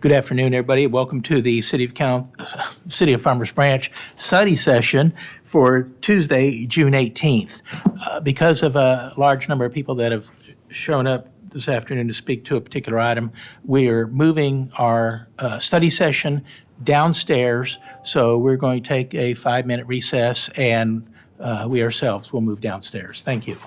Good afternoon, everybody. Welcome to the City of Farmers Branch study session for Tuesday, June 18th. Because of a large number of people that have shown up this afternoon to speak to a particular item, we are moving our study session downstairs. So we're going to take a 5-minute recess, and we ourselves will move downstairs. Thank you.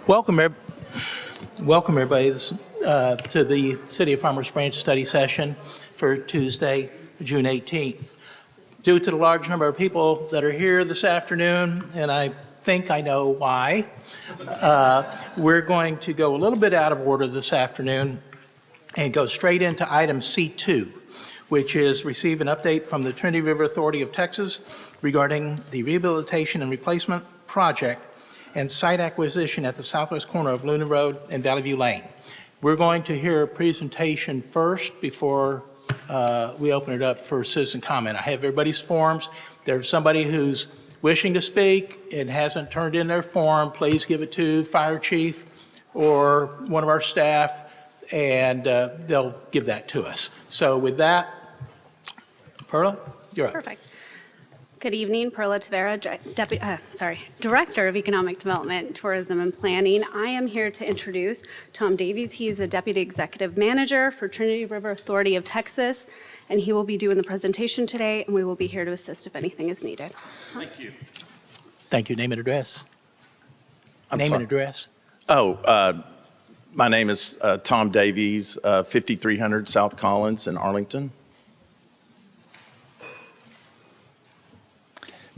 Welcome, welcome everybody to the City of Farmers Branch study session for Tuesday, June 18th. Due to the large number of people that are here this afternoon, and I think I know why, we're going to go a little bit out of order this afternoon and go straight into item C2, which is receive an update from the Trinity River Authority of Texas regarding the rehabilitation and replacement project and site acquisition at the southwest corner of Luna Road and Valley View Lane. We're going to hear a presentation first before we open it up for citizen comment. I have everybody's forms. There's somebody who's wishing to speak and hasn't turned in their form. Please give it to Fire Chief or one of our staff, and they'll give that to us. So with that, Perla, you're up. Perfect. Good evening, Perla Tavera, Director of Economic Development, Tourism, and Planning. I am here to introduce Tom Davies. He is a Deputy Executive Manager for Trinity River Authority of Texas, and he will be doing the presentation today, and we will be here to assist if anything is needed. Tom? Thank you. Thank you. Name and address. I'm Name sorry. and address. My name is Tom Davies, 5300 South Collins in Arlington.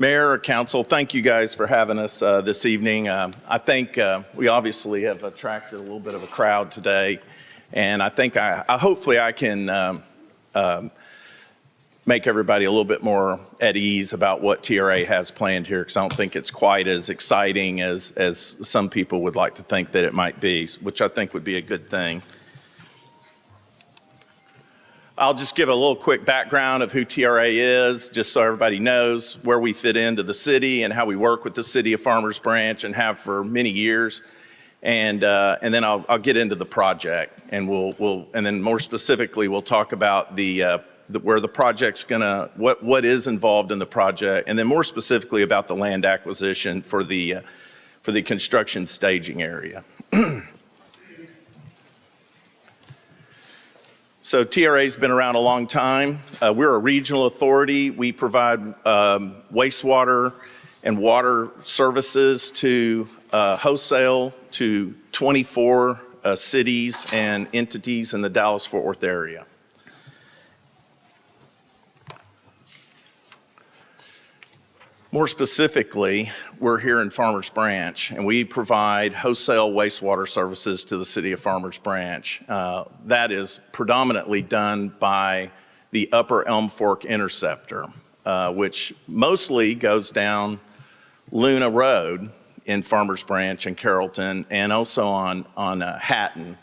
Mayor, Council, thank you guys for having us this evening. I think we obviously have attracted a little bit of a crowd today, and I think hopefully I can make everybody a little bit more at ease about what TRA has planned here, because I don't think it's quite as exciting as some people would like to think that it might be, which I think would be a good thing. I'll just give a little quick background of who TRA is, just so everybody knows where we fit into the city and how we work with the City of Farmers Branch and have for many years. And then I'll get into the project, and and then more specifically we'll talk about where the project's gonna, what is involved in the project, and then more specifically about the land acquisition for the construction staging area. So TRA's been around a long time. We're a regional authority. We provide wastewater and water services to wholesale to 24 cities and entities in the Dallas-Fort Worth area. More specifically, we're here in Farmers Branch, and we provide wholesale wastewater services to the City of Farmers Branch. That is predominantly done by the Upper Elm Fork Interceptor, which mostly goes down Luna Road in Farmers Branch and Carrollton, and also on Hatton.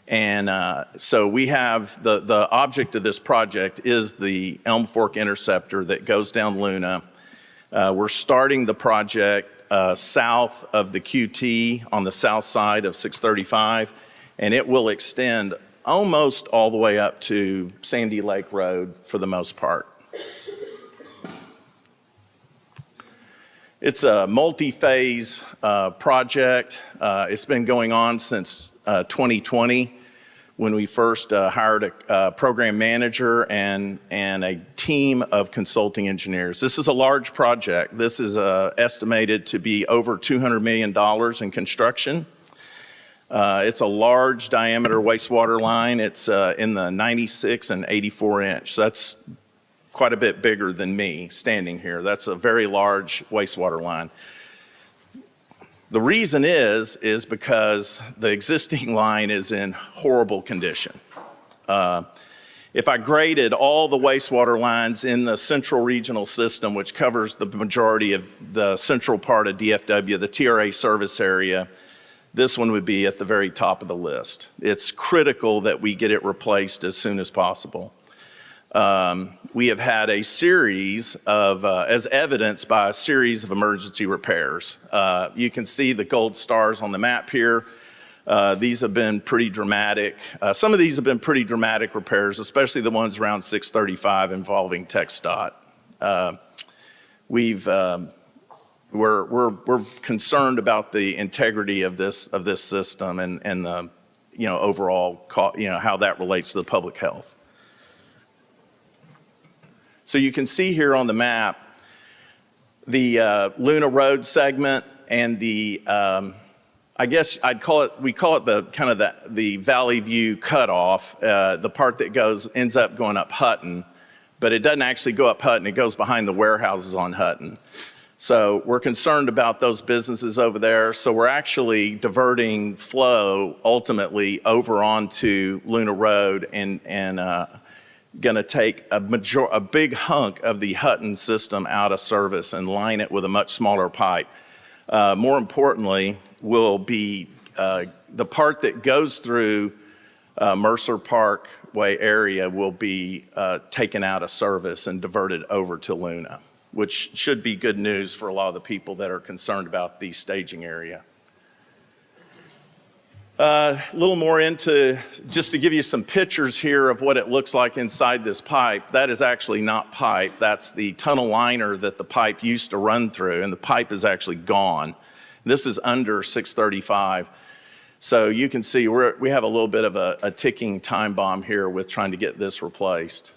And so we have the object of this project is the Elm Fork Interceptor that goes down Luna. We're starting the project south of the QT on the south side of 635, and it will extend almost all the way up to Sandy Lake Road for the most part. It's a multi-phase project. It's been going on since 2020. When we first hired a program manager and a team of consulting engineers. This is a large project. This is estimated to be over $200 million in construction. It's a large diameter wastewater line. It's in the 96 and 84 inch. So that's quite a bit bigger than me standing here. That's a very large wastewater line. The reason is because the existing line is in horrible condition. If I graded all the wastewater lines in the central regional system, which covers the majority of the central part of DFW, the TRA service area, this one would be at the very top of the list. It's critical that we get it replaced as soon as possible. We have had a series of, as evidenced by a series of emergency repairs. You can see the gold stars on the map here. These have been pretty dramatic. Some of these have been pretty dramatic repairs, especially the ones around 635 involving TxDOT. We're concerned about the integrity of this system and the overall how that relates to the public health. So you can see here on the map the Luna Road segment and the I guess we call it the kind of the Valley View cutoff, the part that ends up going up Hutton, but it doesn't actually go up Hutton, it goes behind the warehouses on Hutton. So we're concerned about those businesses over there, so we're actually diverting flow ultimately over onto Luna Road and gonna take a big hunk of the Hutton system out of service and line it with a much smaller pipe. More importantly, will be the part that goes through Mercer Parkway area will be taken out of service and diverted over to Luna, which should be good news for a lot of the people that are concerned about the staging area. A little more into, just to give you some pictures here of what it looks like inside this pipe. That is actually not pipe, that's the tunnel liner that the pipe used to run through, and the pipe is actually gone. This is under 635. So you can see we have a little bit of a ticking time bomb here with trying to get this replaced.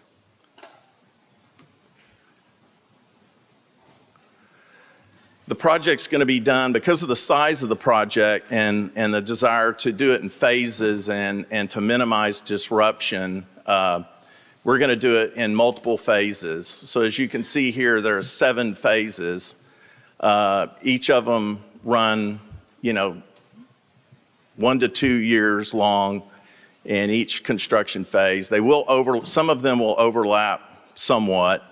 The project's going to be done because of the size of the project and the desire to do it in phases and to minimize disruption. We're going to do it in multiple phases. So as you can see here, there are 7 phases. Each of them run, 1 to 2 years long in each construction phase. Some of them will overlap somewhat.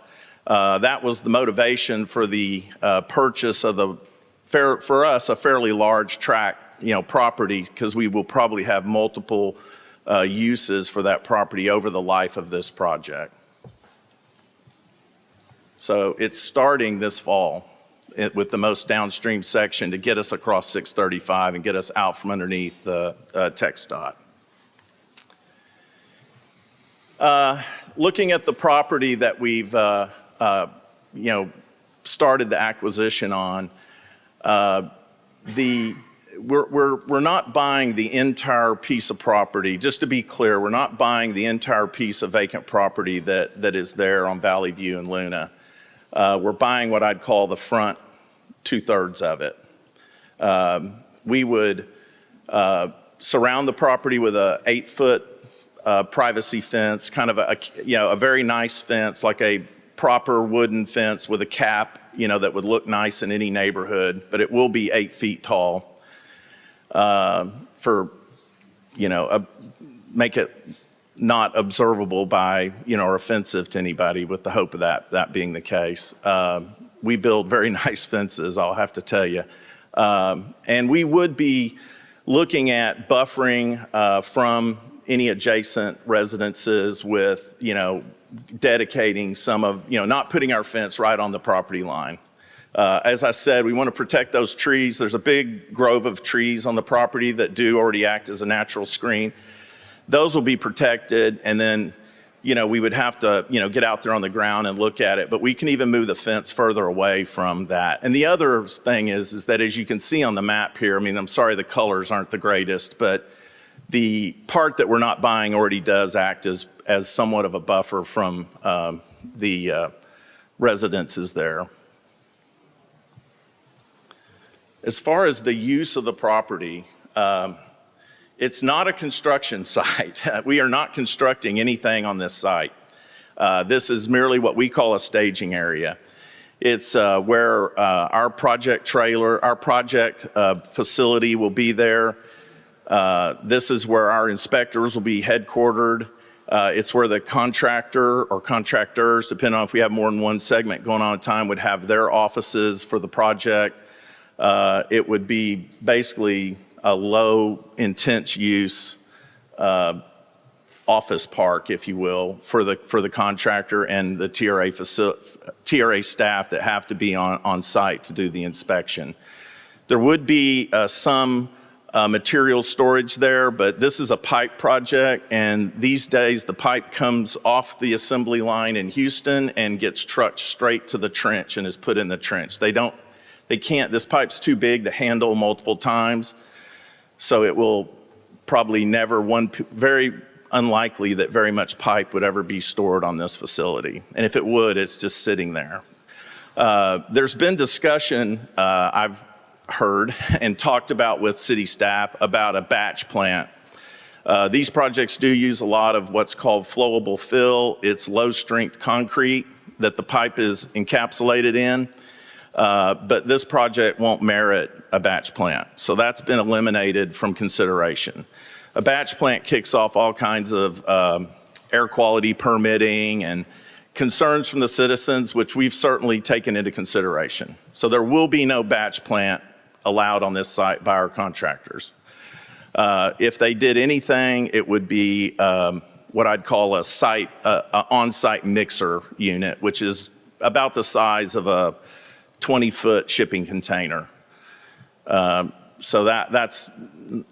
That was the motivation for the purchase of for us, a fairly large tract, property, because we will probably have multiple uses for that property over the life of this project. So it's starting this fall with the most downstream section to get us across 635 and get us out from underneath the TxDOT. Looking at the property that we've started the acquisition on, we're not buying the entire piece of property. Just to be clear, we're not buying the entire piece of vacant property that is there on Valley View and Luna. We're buying what I'd call the front 2/3 of it. We would surround the property with a 8-foot privacy fence, kind of a very nice fence, like a proper wooden fence with a cap, that would look nice in any neighborhood, but it will be 8 feet tall make it not observable by, or offensive to anybody, with the hope of that being the case. We build very nice fences, I'll have to tell you. And we would be looking at buffering from any adjacent residences with, dedicating some of, not putting our fence right on the property line. As I said, we want to protect those trees. There's a big grove of trees on the property that do already act as a natural screen. Those will be protected, and then, we would have to, get out there on the ground and look at it, but we can even move the fence further away from that. And the other thing is that, as you can see on the map here, I'm sorry the colors aren't the greatest, but the part that we're not buying already does act as somewhat of a buffer from the residences there. As far as the use of the property, it's not a construction site. We are not constructing anything on this site. This is merely what we call a staging area. It's where our project facility will be there. This is where our inspectors will be headquartered. It's where the contractor or contractors, depending on if we have more than one segment going on at a time, would have their offices for the project. It would be basically a low intense use office park, if you will, for the contractor and the TRA staff that have to be on site to do the inspection. There would be some material storage there, but this is a pipe project, and these days the pipe comes off the assembly line in Houston and gets trucked straight to the trench and is put in the trench. This pipe's too big to handle multiple times, so it will probably very unlikely that very much pipe would ever be stored on this facility. And if it would, it's just sitting there. There's been discussion, I've heard and talked about with city staff about a batch plant. These projects do use a lot of what's called flowable fill. It's low-strength concrete that the pipe is encapsulated in, but this project won't merit a batch plant. So that's been eliminated from consideration. A batch plant kicks off all kinds of air quality permitting and concerns from the citizens, which we've certainly taken into consideration. So there will be no batch plant allowed on this site by our contractors. If they did anything, it would be what I'd call a on-site mixer unit, which is about the size of a 20-foot shipping container. So that's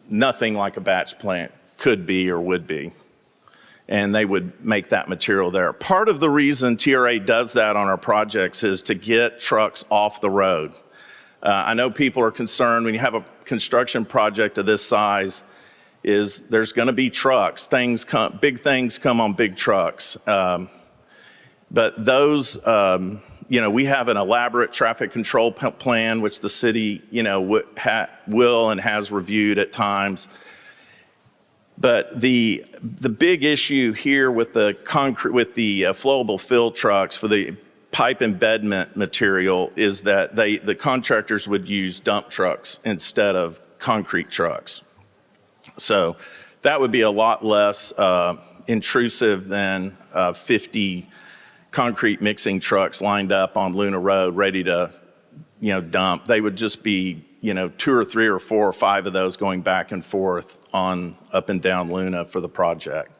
nothing like a batch plant could be or would be. And they would make that material there. Part of the reason TRA does that on our projects is to get trucks off the road. I know people are concerned when you have a construction project of this size is there's going to be trucks. Big things come on big trucks. But those, we have an elaborate traffic control plan, which the city, will and has reviewed at times. But the big issue here with the flowable fill trucks for the pipe embedment material is that the contractors would use dump trucks instead of concrete trucks. So that would be a lot less intrusive than 50 concrete mixing trucks lined up on Luna Road ready to, dump. They would just be, 2 or 3 or 4 or 5 of those going back and forth up and down Luna for the project.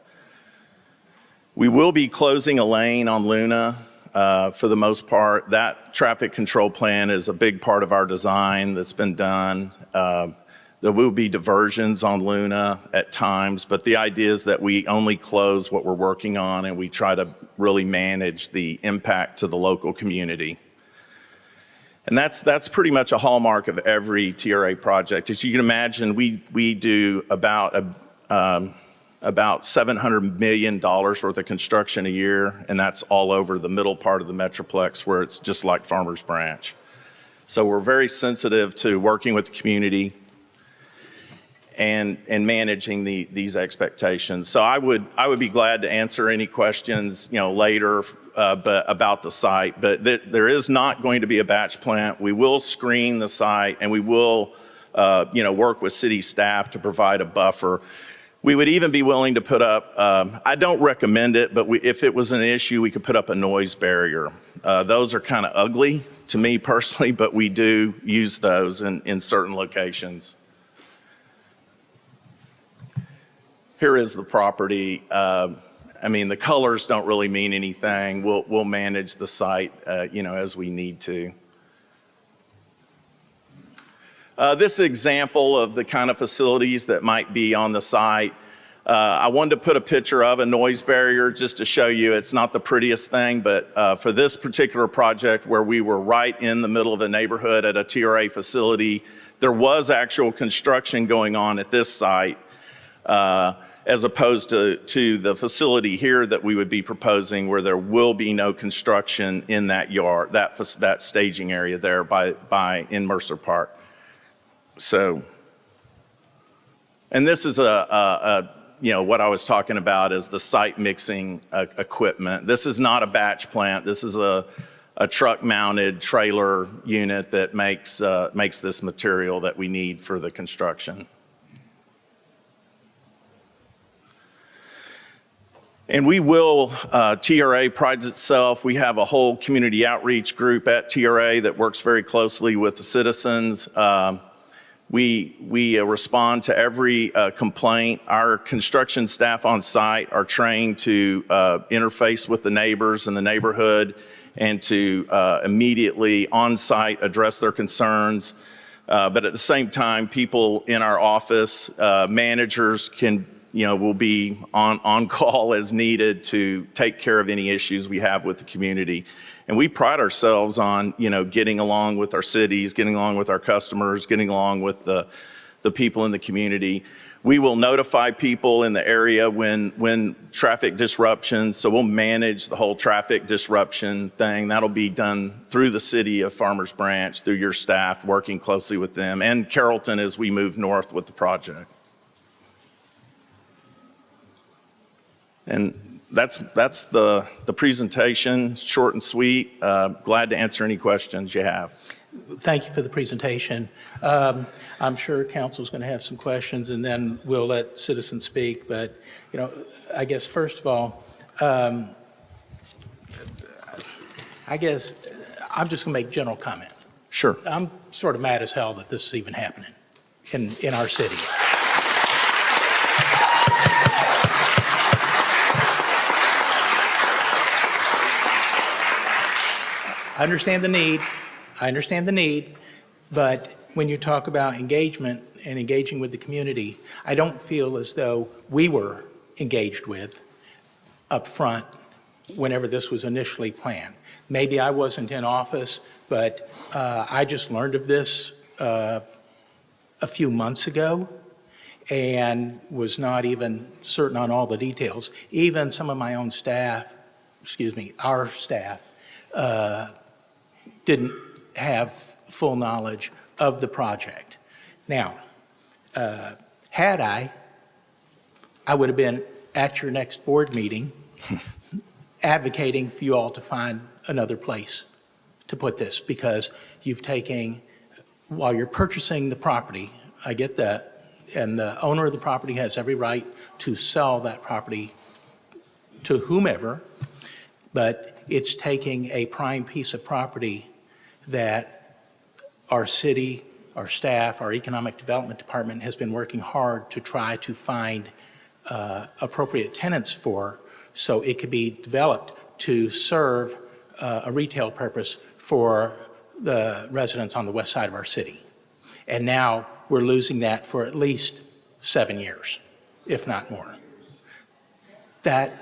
We will be closing a lane on Luna for the most part. That traffic control plan is a big part of our design that's been done. There will be diversions on Luna at times, but the idea is that we only close what we're working on and we try to really manage the impact to the local community. And that's pretty much a hallmark of every TRA project. As you can imagine, we do about $700 million worth of construction a year, and that's all over the middle part of the Metroplex where it's just like Farmers Branch. So we're very sensitive to working with the community and managing these expectations. So I would be glad to answer any questions, later about the site. But there is not going to be a batch plant. We will screen the site, and we will, work with city staff to provide a buffer. We would even be willing to put up. I don't recommend it, but if it was an issue, we could put up a noise barrier. Those are kind of ugly to me personally, but we do use those in certain locations. Here is the property. The colors don't really mean anything. We'll manage the site, as we need to. This example of the kind of facilities that might be on the site. I wanted to put a picture of a noise barrier just to show you it's not the prettiest thing, but for this particular project where we were right in the middle of a neighborhood at a TRA facility, there was actual construction going on at this site. As opposed to the facility here that we would be proposing where there will be no construction in that yard, that staging area there in Mercer Park. So, and this is what I was talking about is the site mixing equipment. This is not a batch plant. This is a truck mounted trailer unit that makes this material that we need for the construction. And we will, TRA prides itself, we have a whole community outreach group at TRA that works very closely with the citizens. We respond to every complaint. Our construction staff on site are trained to interface with the neighbors in the neighborhood and to immediately on site address their concerns. But at the same time, people in our office, managers will be on call as needed to take care of any issues we have with the community. And we pride ourselves on, getting along with our cities, getting along with our customers, getting along with the the people in the community. We will notify people in the area when traffic disruptions, so we'll manage the whole traffic disruption thing. That'll be done through the city of Farmers Branch, through your staff, working closely with them, and Carrollton as we move north with the project. And that's the presentation, short and sweet. Glad to answer any questions you have. Thank you for the presentation. I'm sure council's going to have some questions, and then we'll let citizens speak. But, you know, I guess first of all, I guess I'm just going to make general comment. Sure. I'm sort of mad as hell that this is even happening in our city. I understand the need, but when you talk about engagement and engaging with the community, I don't feel as though we were engaged with up front whenever this was initially planned. Maybe I wasn't in office, but I just learned of this a few months ago and was not even certain on all the details. Even some of my own staff, our staff, didn't have full knowledge of the project. Now, had I would have been at your next board meeting advocating for you all to find another place to put this, because you've taken, while you're purchasing the property, I get that, and the owner of the property has every right to sell that property to whomever, but it's taking a prime piece of property that our city, our staff, our economic development department has been working hard to try to find appropriate tenants for, so it could be developed to serve a retail purpose for the residents on the west side of our city. And now we're losing that for at least 7 years, if not more. That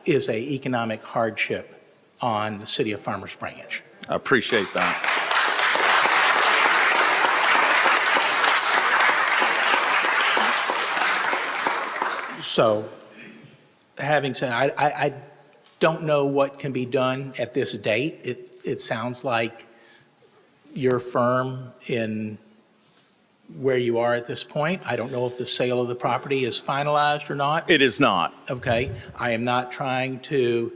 is an economic hardship on the city of Farmers Branch. I appreciate that. So, having said, I don't know what can be done at this date. It sounds like you're firm in where you are at this point. I don't know if the sale of the property is finalized or not. It is not. Okay, I am not trying to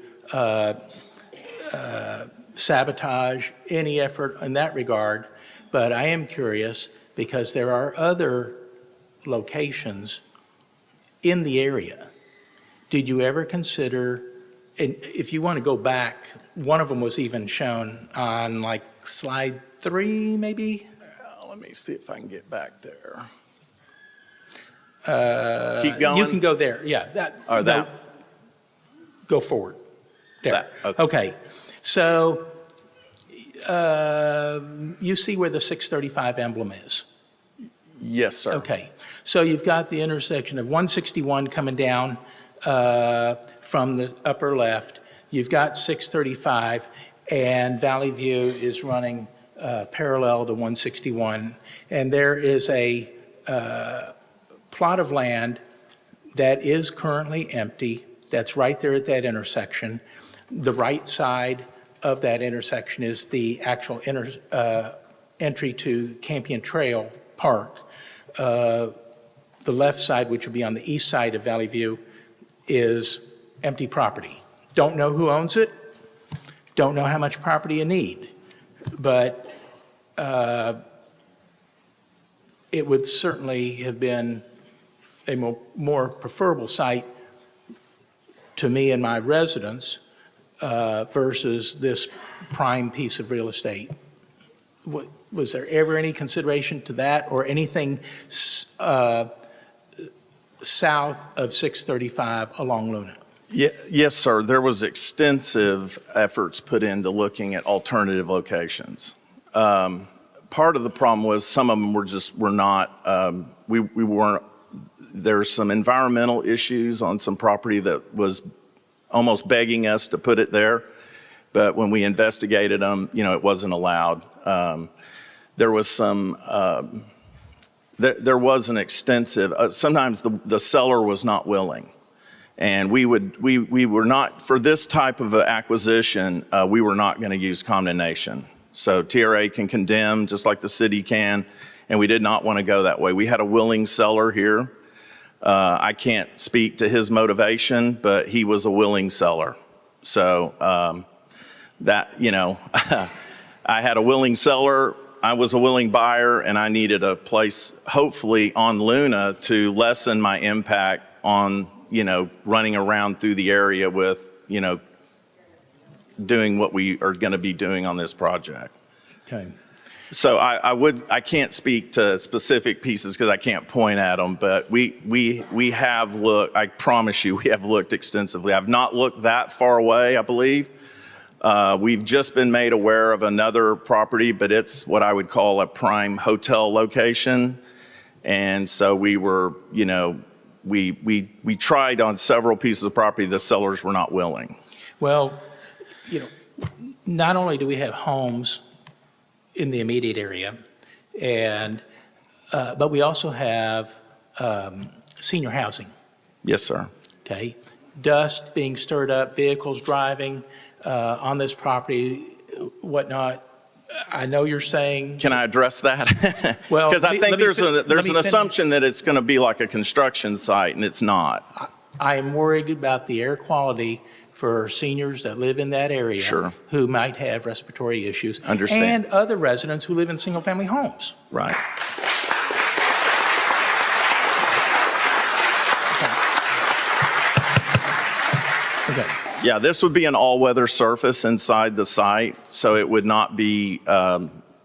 sabotage any effort in that regard, but I am curious because there are other locations in the area. Did you ever consider, and if you want to go back, one of them was even shown on like slide 3 maybe? Let me see if I can get back there. Keep going? You can go there, yeah. That. Go forward. There. That, okay. Okay. So you see where the 635 emblem is? Yes, sir. Okay. So you've got the intersection of 161 coming down from the upper left. You've got 635, and Valley View is running parallel to 161. And there is a plot of land that is currently empty that's right there at that intersection. The right side of that intersection is the actual entry to Campion Trail Park. The left side, which would be on the east side of Valley View, is empty property. Don't know who owns it, don't know how much property you need, but it would certainly have been a more preferable site to me and my residents versus this prime piece of real estate. Was there ever any consideration to that or anything south of 635 along Luna? Yes, sir. There was extensive efforts put into looking at alternative locations. Part of the problem was some of them were not, we weren't, there's some environmental issues on some property that was almost begging us to put it there. But when we investigated them, it wasn't allowed. There was some there was an extensive, sometimes the seller was not willing. And we were not, for this type of acquisition, we were not going to use condemnation. So TRA can condemn just like the city can, and we did not want to go that way. We had a willing seller here. I can't speak to his motivation, but he was a willing seller. So I had a willing seller, I was a willing buyer, and I needed a place, hopefully on Luna, to lessen my impact on, running around through the area with, doing what we are going to be doing on this project. Okay. So I can't speak to specific pieces because I can't point at them, but we have looked, I promise you, we have looked extensively. I've not looked that far away, I believe. We've just been made aware of another property, but it's what I would call a prime hotel location. And so we were, we tried on several pieces of property, the sellers were not willing. Well, not only do we have homes in the immediate area, but we also have senior housing, Yes, sir. okay? Dust being stirred up, vehicles driving on this property, whatnot. I know you're saying. Can I address that? Well, Because I think there's an finish. assumption that it's going to be like a construction site, and it's not. I am worried about the air quality for seniors that live in that area. Sure. Who might have respiratory issues. Understand. And other residents who live in single-family homes. Right. Okay. Yeah, this would be an all-weather surface inside the site, so it would not be,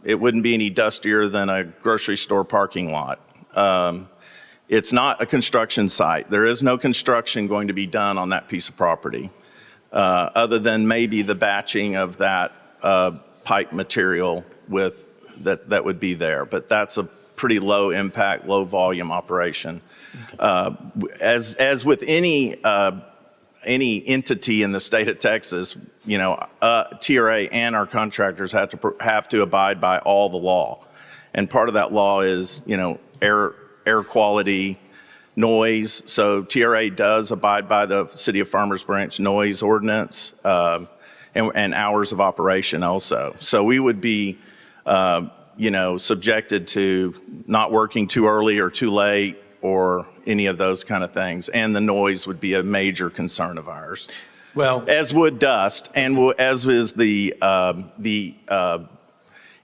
it wouldn't be any dustier than a grocery store parking lot. It's not a construction site. There is no construction going to be done on that piece of property, other than maybe the batching of that pipe material with that would be there. But that's a pretty low impact, low volume operation. As with any entity in the state of Texas, TRA and our contractors have to abide by all the law. And part of that law is, air quality, noise. So TRA does abide by the City of Farmers Branch noise ordinance and hours of operation also. So we would be, subjected to not working too early or too late or any of those kind of things. And the noise would be a major concern of ours. Well, As would dust, and as is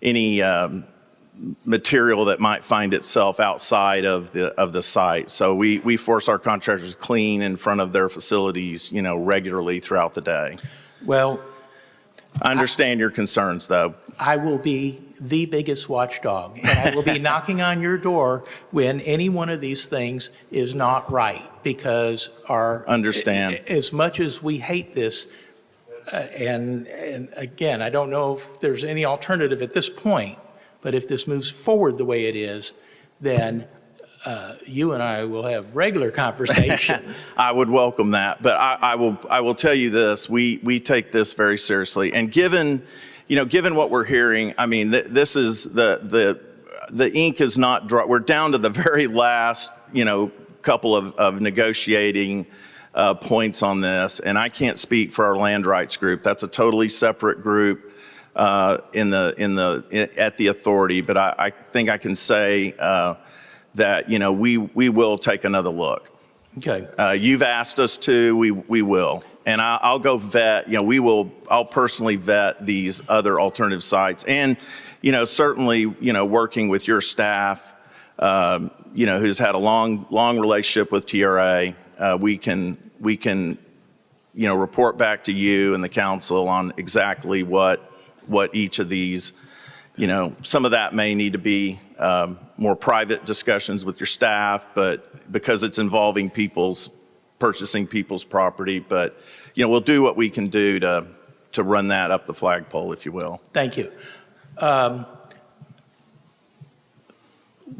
any material that might find itself outside of the site. So we force our contractors to clean in front of their facilities, regularly throughout the day. well, I understand your concerns, though. I will be the biggest watchdog, and I will be knocking on your door when any one of these things is not right, because Understand. as much as we hate this, and again, I don't know if there's any alternative at this point, but if this moves forward the way it is, then you and I will have regular conversation. I would welcome that, but I will tell you this: we take this very seriously, and given what we're hearing, I mean, this is the ink is not dry. We're down to the very last couple of negotiating points on this, and I can't speak for our land rights group. That's a totally separate group at the authority, but I think I can say that we will take another look. Okay. You've asked us to, we will. And I'll go vet, I'll personally vet these other alternative sites. And, certainly, working with your staff, who's had a long relationship with TRA, we can, report back to you and the council on exactly what each of these, some of that may need to be more private discussions with your staff, but because it's involving purchasing people's property, but we'll do what we can do to run that up the flagpole, if you will. Thank you.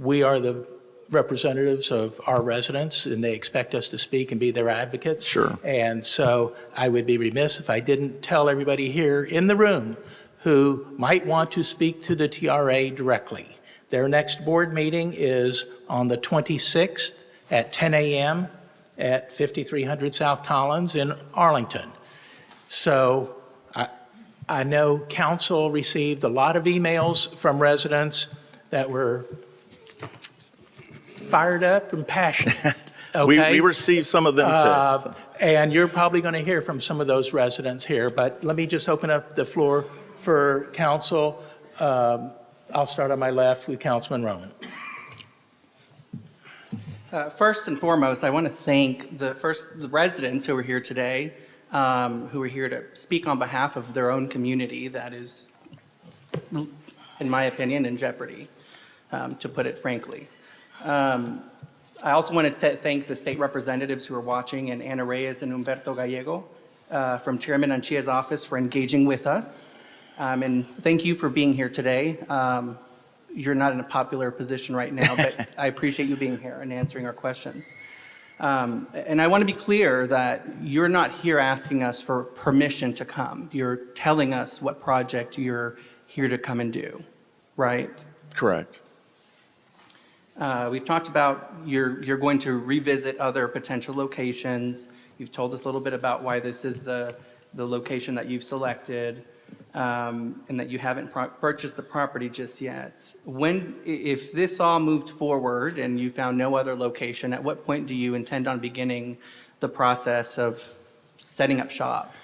We are the representatives of our residents, and they expect us to speak and be their advocates. Sure. And so I would be remiss if I didn't tell everybody here in the room who might want to speak to the TRA directly Their next board meeting is on the 26th at 10 a.m. at 5300 South Collins in Arlington. So I know council received a lot of emails from residents that were fired up and passionate. Okay? We received some of them too. So. And you're probably going to hear from some of those residents here, but let me just open up the floor for council. I'll start on my left with Councilman Roman. First and foremost, I want to thank the residents who are here today, who are here to speak on behalf of their own community that is, in my opinion, in jeopardy, to put it frankly. I also wanted to thank the state representatives who are watching, and Ana Reyes and Humberto Gallego from Chairman Anchia's office for engaging with us. And thank you for being here today. You're not in a popular position right now, but I appreciate you being here and answering our questions. And I want to be clear that you're not here asking us for permission to come. You're telling us what project you're here to come and do, right? Correct. We've talked about you're going to revisit other potential locations. You've told us a little bit about why this is the location that you've selected, and that you haven't purchased the property just yet. If this all moved forward and you found no other location, at what point do you intend on beginning the process of setting up shop?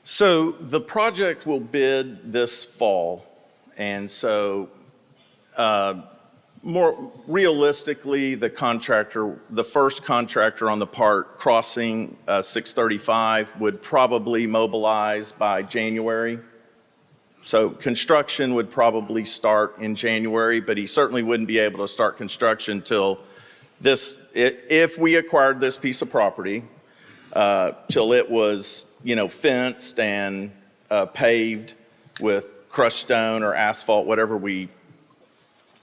So the project will bid this fall, and so more realistically, the first contractor on the part crossing 635 would probably mobilize by January. So construction would probably start in January, but he certainly wouldn't be able to start construction till if we acquired this piece of property, till it was, fenced and paved with crushed stone or asphalt, whatever we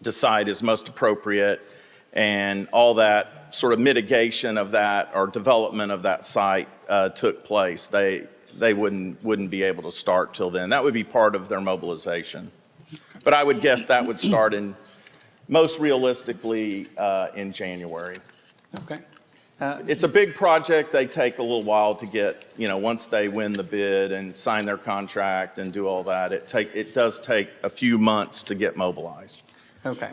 decide is most appropriate, and all that sort of mitigation of that or development of that site took place. They wouldn't be able to start till then. That would be part of their mobilization. But I would guess that would start most realistically in January. Okay. It's a big project. They take a little while to get, once they win the bid and sign their contract and do all that, it does take a few months to get mobilized. Okay.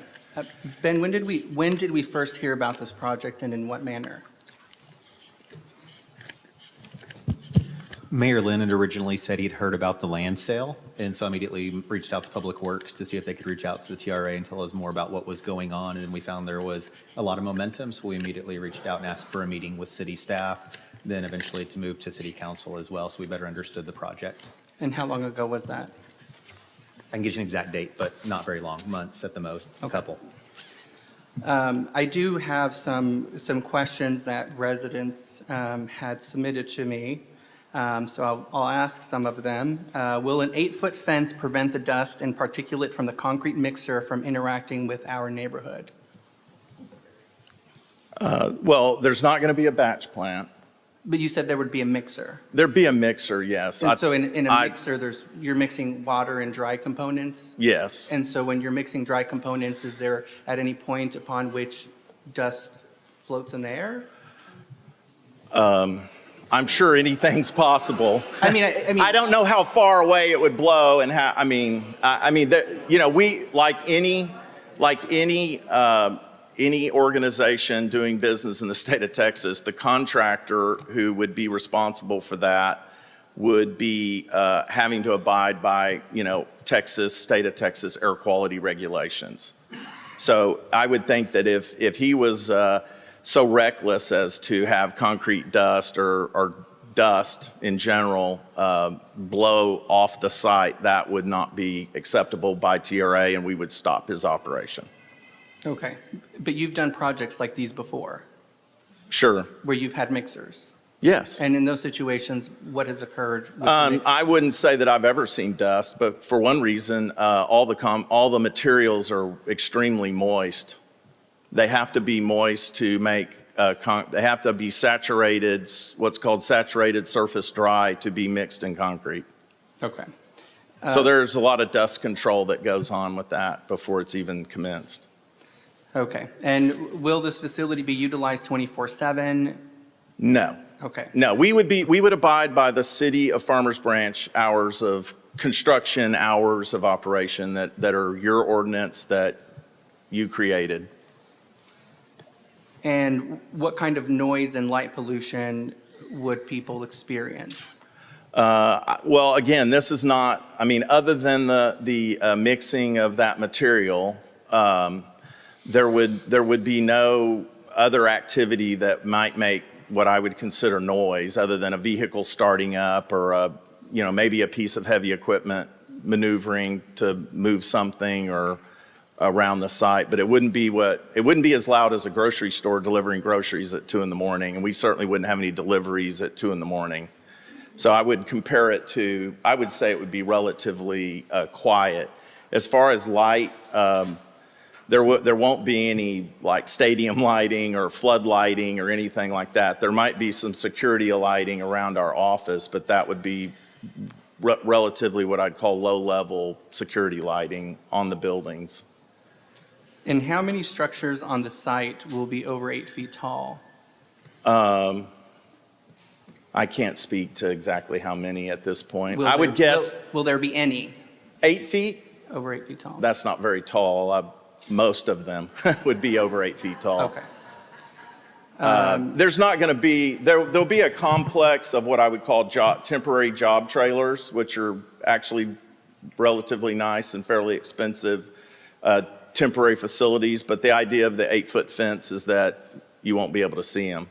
Ben, when did we first hear about this project, and in what manner? Mayor Lynn had originally said he'd heard about the land sale, and so immediately reached out to Public Works to see if they could reach out to the TRA and tell us more about what was going on, and we found there was a lot of momentum, so we immediately reached out and asked for a meeting with city staff, then eventually to move to city council as well, so we better understood the project. And how long ago was that? I can get you an exact date, but not very long, months at the most, a couple. I do have some questions that residents had submitted to me. So I'll ask some of them. Will an 8-foot fence prevent the dust and particulate from the concrete mixer from interacting with our neighborhood? Well, there's not going to be a batch plant. But you said there would be a mixer. There'd be a mixer, yes. And so in a mixer, you're mixing water and dry components? Yes. And so when you're mixing dry components, is there at any point upon which dust floats in the air? I'm sure anything's possible. I mean, I don't know how far away it would blow, and how. We like any organization doing business in the state of Texas, the contractor who would be responsible for that would be having to abide by state of Texas air quality regulations. So I would think that if he was so reckless as to have concrete dust or dust in general blow off the site, that would not be acceptable by TRA, and we would stop his operation. Okay. But you've done projects like these before, Sure. where you've had mixers. Yes. And in those situations, what has occurred with the mixer? I wouldn't say that I've ever seen dust, but for one reason, all the materials are extremely moist. They have to be moist to make, they have to be saturated, what's called saturated surface dry, to be mixed in concrete. Okay. So there's a lot of dust control that goes on with that before it's even commenced. Okay. And will this facility be utilized 24/7? No. Okay. No, we would abide by the City of Farmers Branch hours of construction, hours of operation that are your ordinance that you created. And what kind of noise and light pollution would people experience? Well, again, this is not, I mean, other than the mixing of that material, there would be no other activity that might make what I would consider noise, other than a vehicle starting up or maybe a piece of heavy equipment maneuvering to move something or around the site. But it wouldn't be as loud as a grocery store delivering groceries at 2 a.m, and we certainly wouldn't have any deliveries at 2 a.m. So I would compare it to, I would say it would be relatively quiet. As far as light, there won't be any like stadium lighting or flood lighting or anything like that. There might be some security lighting around our office, but that would be relatively what I'd call low-level security lighting on the buildings. And how many structures on the site will be over 8 feet tall? I can't speak to exactly how many at this point. Will I would there- guess Will there be any 8 feet. over 8 feet tall? That's not very tall. Most of them would be over 8 feet tall. Okay. There's not going to be, there'll be a complex of what I would call temporary job trailers, which are actually relatively nice and fairly expensive temporary facilities. But the idea of the 8-foot fence is that you won't be able to see them.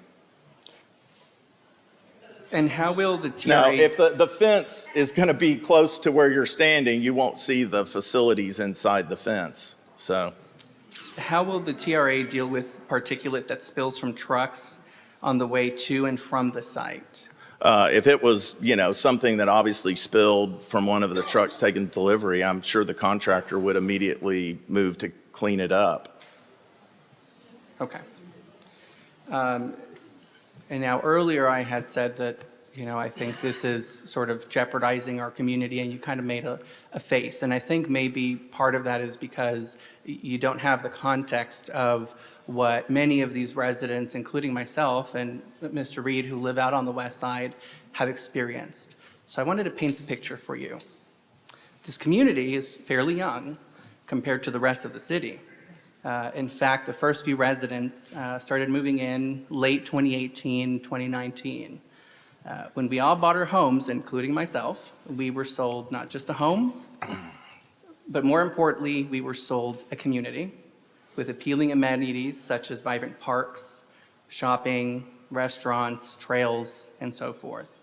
And how will the Now, TRA? if the fence is going to be close to where you're standing, you won't see the facilities inside the fence. So. How will the TRA deal with particulate that spills from trucks on the way to and from the site? If it was, something that obviously spilled from one of the trucks taking delivery, I'm sure the contractor would immediately move to clean it up. Okay. And now earlier I had said that, I think this is sort of jeopardizing our community, and you kind of made a face. And I think maybe part of that is because you don't have the context of what many of these residents, including myself and Mr. Reed, who live out on the west side, have experienced. So I wanted to paint the picture for you. This community is fairly young compared to the rest of the city. In fact, the first few residents started moving in late 2018, 2019. When we all bought our homes, including myself, we were sold not just a home, but more importantly, we were sold a community with appealing amenities such as vibrant parks, shopping, restaurants, trails, and so forth.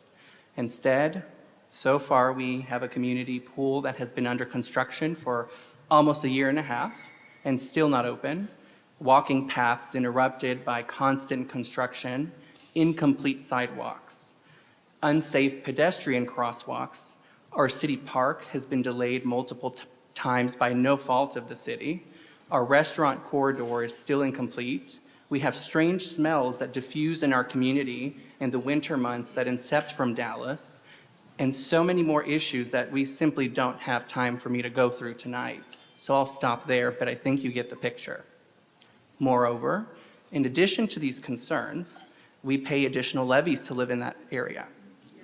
Instead, so far we have a community pool that has been under construction for almost a year and a half and still not open, walking paths interrupted by constant construction, incomplete sidewalks, unsafe pedestrian crosswalks. Our city park has been delayed multiple times by no fault of the city. Our restaurant corridor is still incomplete. We have strange smells that diffuse in our community in the winter months that incept from Dallas, and so many more issues that we simply don't have time for me to go through tonight. So I'll stop there, but I think you get the picture. Moreover, in addition to these concerns, we pay additional levies to live in that area,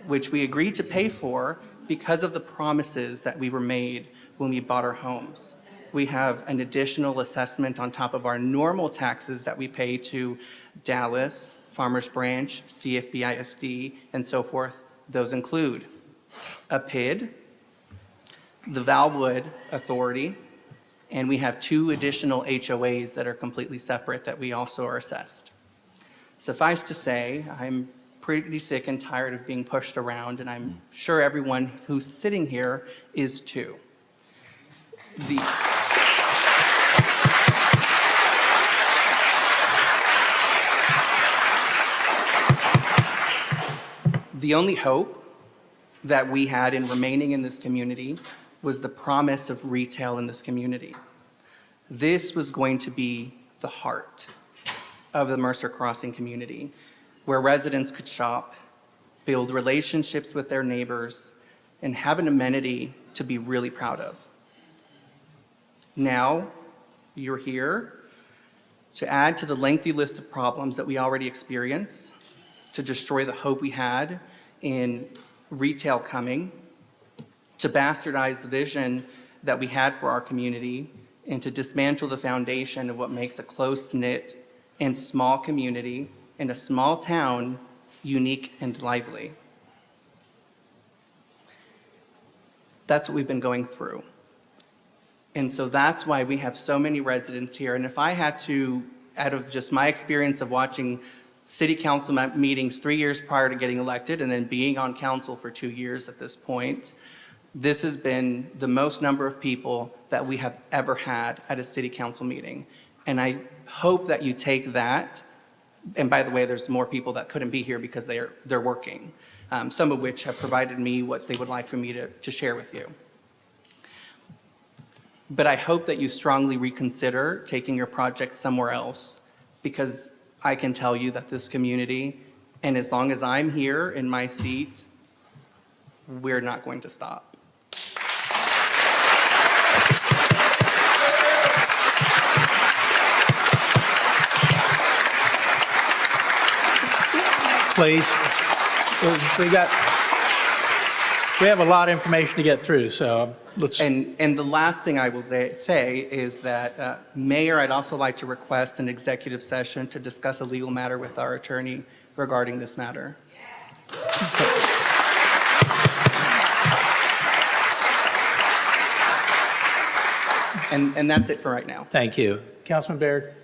which we agreed to pay for because of the promises that we were made when we bought our homes. We have an additional assessment on top of our normal taxes that we pay to Dallas, Farmers Branch, CFBISD, and so forth. Those include a PID, the Valwood Authority, and we have 2 additional HOAs that are completely separate that we also are assessed. Suffice to say, I'm pretty sick and tired of being pushed around, and I'm sure everyone who's sitting here is too. The only hope that we had in remaining in this community was the promise of retail in this community. This was going to be the heart of the Mercer Crossing community, where residents could shop, build relationships with their neighbors, and have an amenity to be really proud of. Now, you're here, to add to the lengthy list of problems that we already experience, to destroy the hope we had in retail coming, to bastardize the vision that we had for our community, and to dismantle the foundation of what makes a close-knit and small community in a small town unique and lively. That's what we've been going through. And so that's why we have so many residents here. And if I had to, out of just my experience of watching city council meetings 3 years prior to getting elected and then being on council for 2 years at this point, this has been the most number of people that we have ever had at a city council meeting. And I hope that you take that, and by the way, there's more people that couldn't be here because they're working, some of which have provided me what they would like for me to share with you. But I hope that you strongly reconsider taking your project somewhere else, because I can tell you that this community, and as long as I'm here in my seat, we're not going to stop. Please. We have a lot of information to get through, so let's. And the last thing I will say is that, Mayor, I'd also like to request an executive session to discuss a legal matter with our attorney regarding this matter. And that's it for right now. Thank you. Councilman Baird?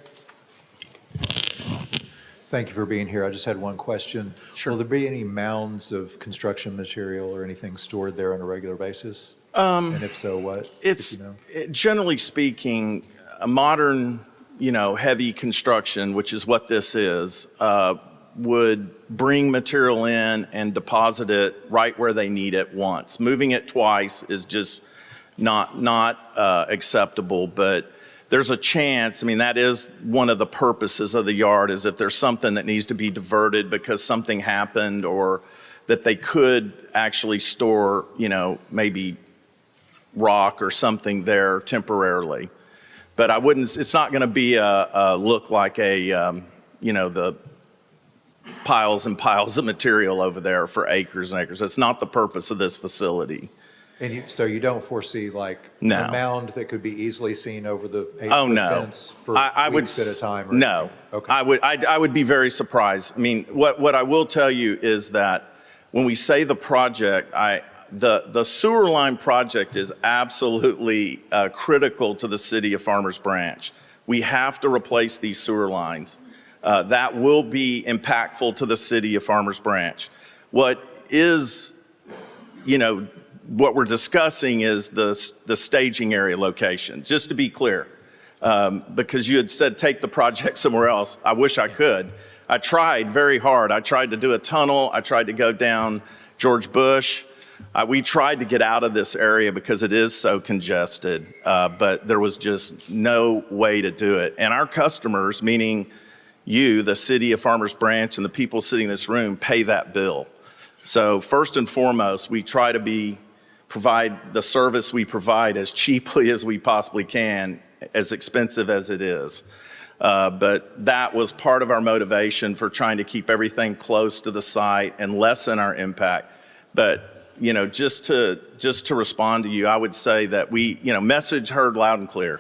Thank you for being here. I just had one question. Sure. Will there be any mounds of construction material or anything stored there on a regular basis? And if so, what? It's, if you know? generally speaking, a modern, heavy construction, which is what this is, would bring material in and deposit it right where they need it once. Moving it twice is just not acceptable, but there's a chance, that is one of the purposes of the yard, is if there's something that needs to be diverted because something happened, or that they could actually store, maybe rock or something there temporarily. But it's not going to be look like the piles and piles of material over there for acres and acres. That's not the purpose of this facility. And so you don't foresee No. a mound that could be easily seen over the 8-foot Oh, no. fence for I would weeks at a time? Or No. anything? Okay. I would be very surprised. What I will tell you is that when we say the project, the sewer line project is absolutely critical to the city of Farmers Branch. We have to replace these sewer lines. That will be impactful to the city of Farmers Branch. What we're discussing is the staging area location, just to be clear. Because you had said take the project somewhere else. I wish I could. I tried very hard. I tried to do a tunnel. I tried to go down George Bush. We tried to get out of this area because it is so congested, but there was just no way to do it. And our customers, meaning you, the city of Farmers Branch, and the people sitting in this room, pay that bill. So first and foremost, we try to provide the service we provide as cheaply as we possibly can, as expensive as it is. But that was part of our motivation for trying to keep everything close to the site and lessen our impact. But, just to respond to you, I would say that message heard loud and clear.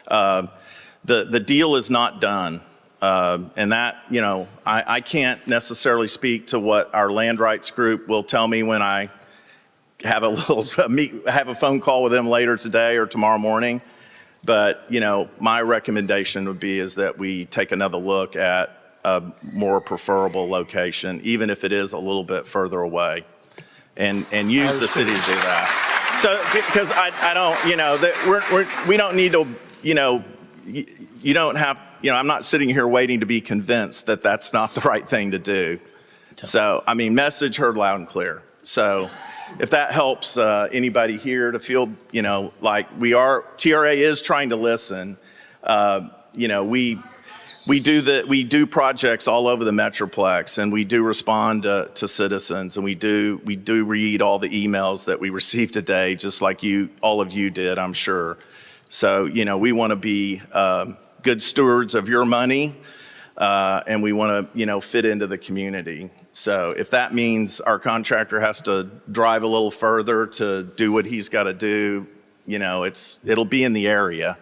The deal is not done. And that, I can't necessarily speak to what our land rights group will tell me when I have a phone call with them later today or tomorrow morning. But, my recommendation would be is that we take another look at a more preferable location, even if it is a little bit further away, and use the city to do that. So, because I don't, we don't need to, you don't have, I'm not sitting here waiting to be convinced that that's not the right thing to do. So, message heard loud and clear. So, if that helps anybody here to feel, like TRA is trying to listen. We do projects all over the Metroplex, and we do respond to citizens, and we do read all the emails that we received today, just like all of you did, I'm sure. So, we want to be good stewards of your money, and we want to, fit into the community. So if that means our contractor has to drive a little further to do what he's got to do, it'll be in the area.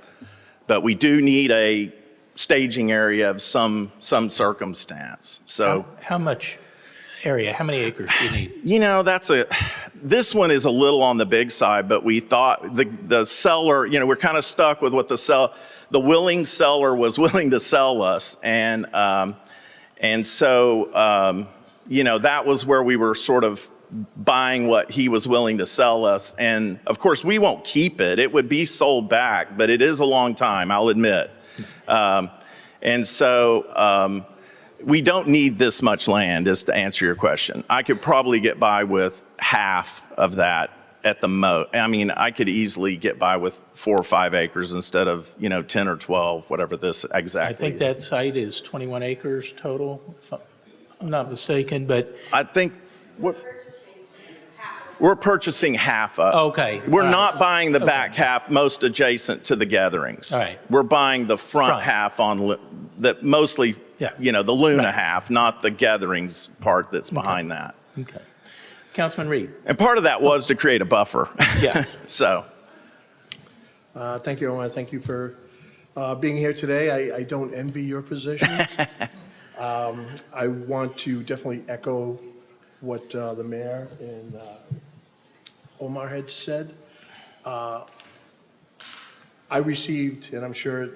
But we do need a staging area of some circumstance. So How much area, how many acres do you need? this one is a little on the big side, but we thought the seller, we're kind of stuck with what the willing seller was willing to sell us. And so, that was where we were sort of buying what he was willing to sell us. And of course, we won't keep it. It would be sold back, but it is a long time, I'll admit. And so we don't need this much land, is to answer your question. I could probably get by with half of that at the most. I mean, I could easily get by with 4 or 5 acres instead of, 10 or 12, whatever this exactly I think is. that site is 21 acres total, if I'm not mistaken, but, I think we're purchasing half of. okay. We're not buying the back half most adjacent to the gatherings. All right. We're buying the front Front. half that mostly, Yeah. the Luna Right. half, not the gatherings part that's behind that. Okay. Councilman Reed? And part of that was to create a buffer. Yeah. So, Thank you. I want to thank you for being here today. I don't envy your position. I want to definitely echo what the mayor and Omar had said. I received, and I'm sure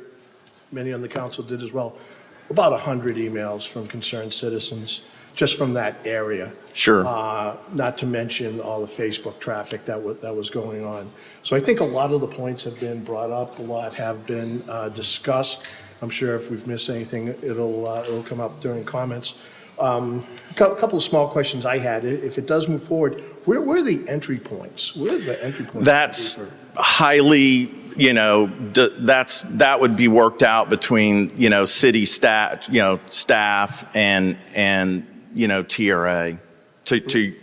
many on the council did as well, about 100 emails from concerned citizens just from that area. sure. Not to mention all the Facebook traffic that was going on. So I think a lot of the points have been brought up, a lot have been discussed. I'm sure if we've missed anything, it'll come up during comments. Couple of small questions I had. If it does move forward, where are the entry points? Where are the entry points? That's highly, that would be worked out between, city staff, staff and TRA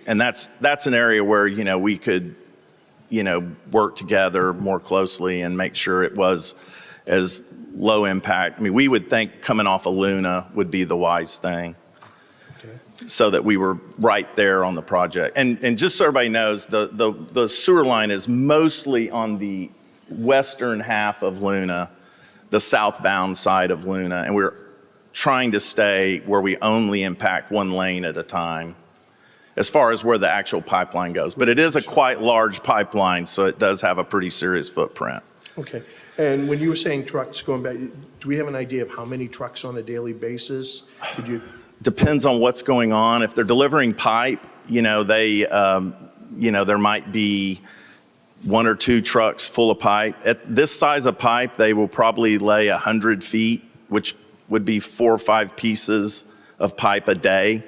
and that's an area where, we could, work together more closely and make sure it was as low impact. I mean, we would think coming off of Luna would be the wise thing. So that we were right there on the project. And just so everybody knows, the sewer line is mostly on the western half of Luna, the southbound side of Luna, and we're trying to stay where we only impact one lane at a time as far as where the actual pipeline goes. But it is a quite large pipeline, so it does have a pretty serious footprint. Okay. And when you were saying trucks going back, do we have an idea of how many trucks on a daily basis? Could you? Depends on what's going on. If they're delivering pipe, they, there might be 1 or 2 trucks full of pipe. At this size of pipe, they will probably lay 100 feet, which would be 4 or 5 pieces of pipe a day,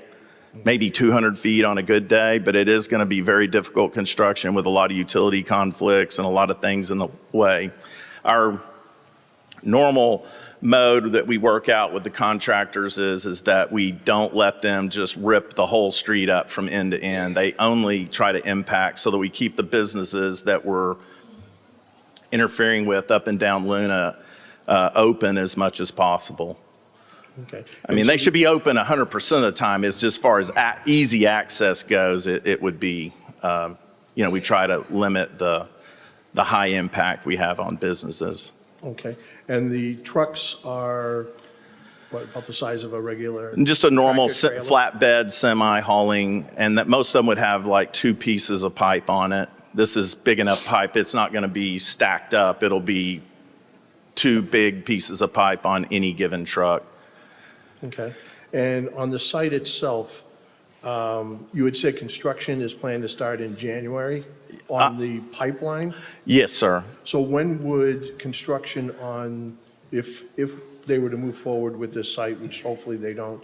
maybe 200 feet on a good day, but it is going to be very difficult construction with a lot of utility conflicts and a lot of things in the way. Our normal mode that we work out with the contractors is that we don't let them just rip the whole street up from end to end. They only try to impact so that we keep the businesses that we're interfering with up and down Luna open as much as possible. Okay. I mean, they should be open 100% of the time. It's just as far as easy access goes, it would be, we try to limit the high impact we have on businesses. Okay. And the trucks are, what, about the size of a regular? And just a normal tractor trailer? flatbed semi hauling, and that most of them would have like 2 pieces of pipe on it. This is big enough pipe. It's not going to be stacked up. It'll be 2 big pieces of pipe on any given truck. Okay. And on the site itself, you had said construction is planned to start in January on the pipeline? Yes, sir. So when would construction on, if they were to move forward with this site, which hopefully they don't,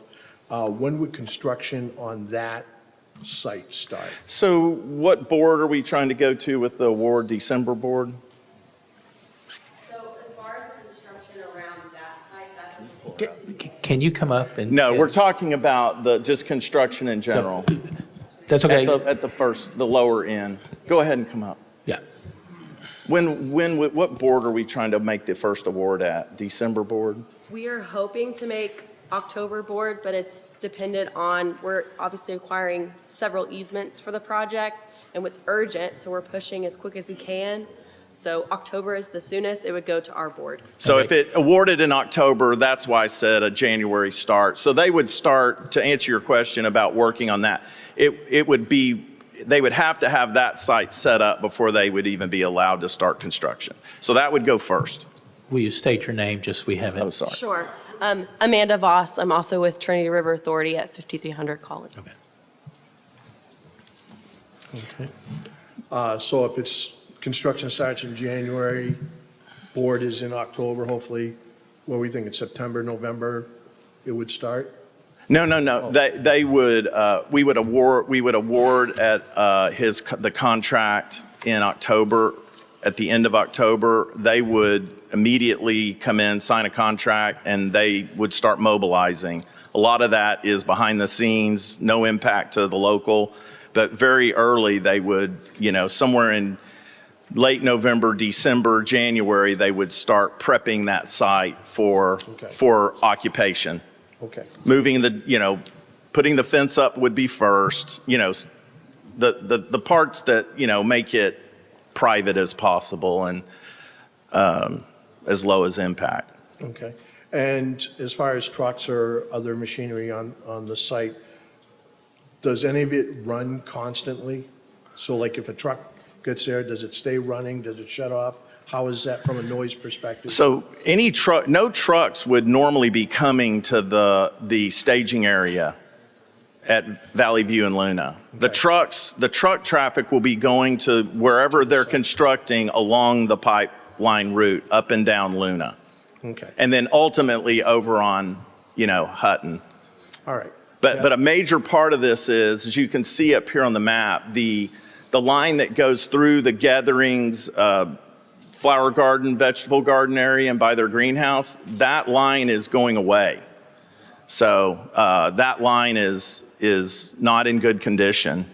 when would construction on that site start? So what board are we trying to go to with the award, December board? So as far as construction around that site, that's a board. Can you come up and? No, we're talking about just construction in general. That's okay. At the lower end. Go ahead and come up. Yeah. What board are we trying to make the first award at? December board? We are hoping to make October board, but it's dependent on, we're obviously acquiring several easements for the project, and what's urgent, so we're pushing as quick as we can. So October is the soonest it would go to our board. So if it awarded in October, that's why I said a January start. So they would start, to answer your question about working on that, it would be, they would have to have that site set up before they would even be allowed to start construction. So that would go first. Will you state your name, just so we have it? Oh, sorry. Sure. Amanda Voss, I'm also with Trinity River Authority at 5300 College. Okay. Okay. So if construction starts in January, board is in October, hopefully, what do we think, in September, November, it would start? No. They would, we would award at the contract in October. At the end of October, they would immediately come in, sign a contract, and they would start mobilizing. A lot of that is behind the scenes, no impact to the local, but very early they would, somewhere in late November, December, January, they would start prepping that site for occupation. Okay. Moving putting the fence up would be first, the parts that, make it private as possible and as low as impact. Okay. And as far as trucks or other machinery on the site, does any of it run constantly? So like if a truck gets there, does it stay running? Does it shut off? How is that from a noise perspective? So no trucks would normally be coming to the staging area at Valley View and Luna. The truck traffic will be going to wherever they're constructing along the pipeline route up and down Luna. Okay. And then ultimately over on, Hutton. All right. But a major part of this is, as you can see up here on the map, the line that goes through the gatherings, flower garden, vegetable garden area, and by their greenhouse, that line is going away. So that line is not in good condition.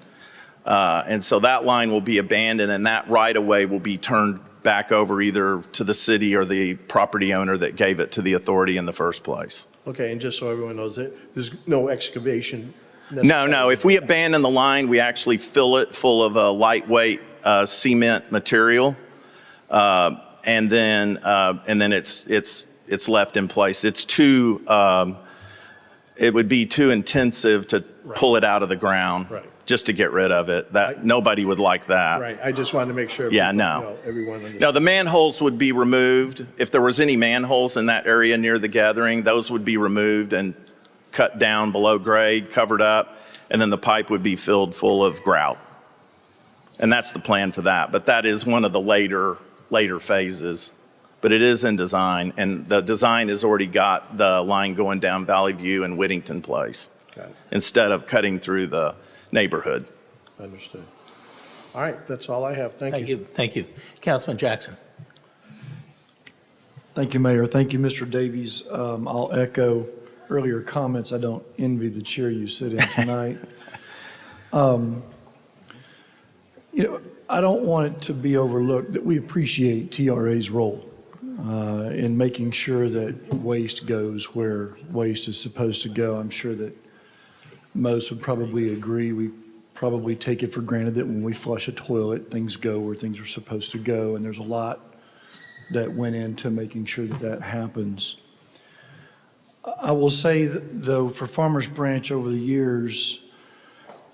And so that line will be abandoned, and that right-of-way will be turned back over either to the city or the property owner that gave it to the authority in the first place. Okay, and just so everyone knows, there's no excavation No. If we abandon the line, we actually fill it full of a lightweight cement material, and then it's left in place. It's too. It would be too intensive to pull it out of the ground just to get rid of it. Nobody would like that. Right, I just wanted to make sure. Everyone understood. No, the manholes would be removed. If there was any manholes in that area near the gathering, those would be removed and cut down below grade, covered up, and then the pipe would be filled full of grout. And that's the plan for that. But that is one of the later phases. But it is in design, and the design has already got the line going down Valley View and Whittington Place instead of cutting through the neighborhood. Understood. All right, that's all I have. Thank you. Thank you. Councilman Jackson. Thank you, Mayor. Thank you, Mr. Davies. I'll echo earlier comments. I don't envy the chair you sit in tonight. I don't want it to be overlooked that we appreciate TRA's role in making sure that waste goes where waste is supposed to go. I'm sure that most would probably agree. We probably take it for granted that when we flush a toilet, things go where things are supposed to go, and there's a lot that went into making sure that that happens. I will say, though, for Farmers Branch over the years,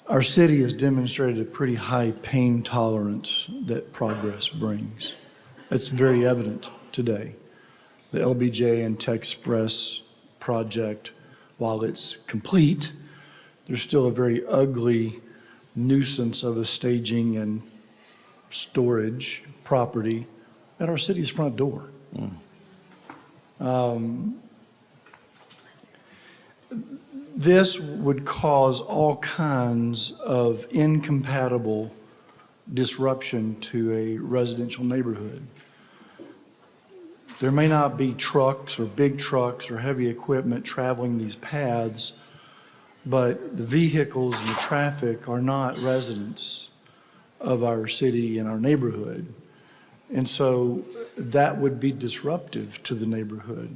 our city has demonstrated a pretty high pain tolerance that progress brings. It's very evident today. The LBJ and Tech Express project, while it's complete, there's still a very ugly nuisance of a staging and storage property at our city's front door. This would cause all kinds of incompatible disruption to a residential neighborhood. There may not be trucks or big trucks or heavy equipment traveling these paths, but the vehicles and the traffic are not residents of our city and our neighborhood. And so that would be disruptive to the neighborhood.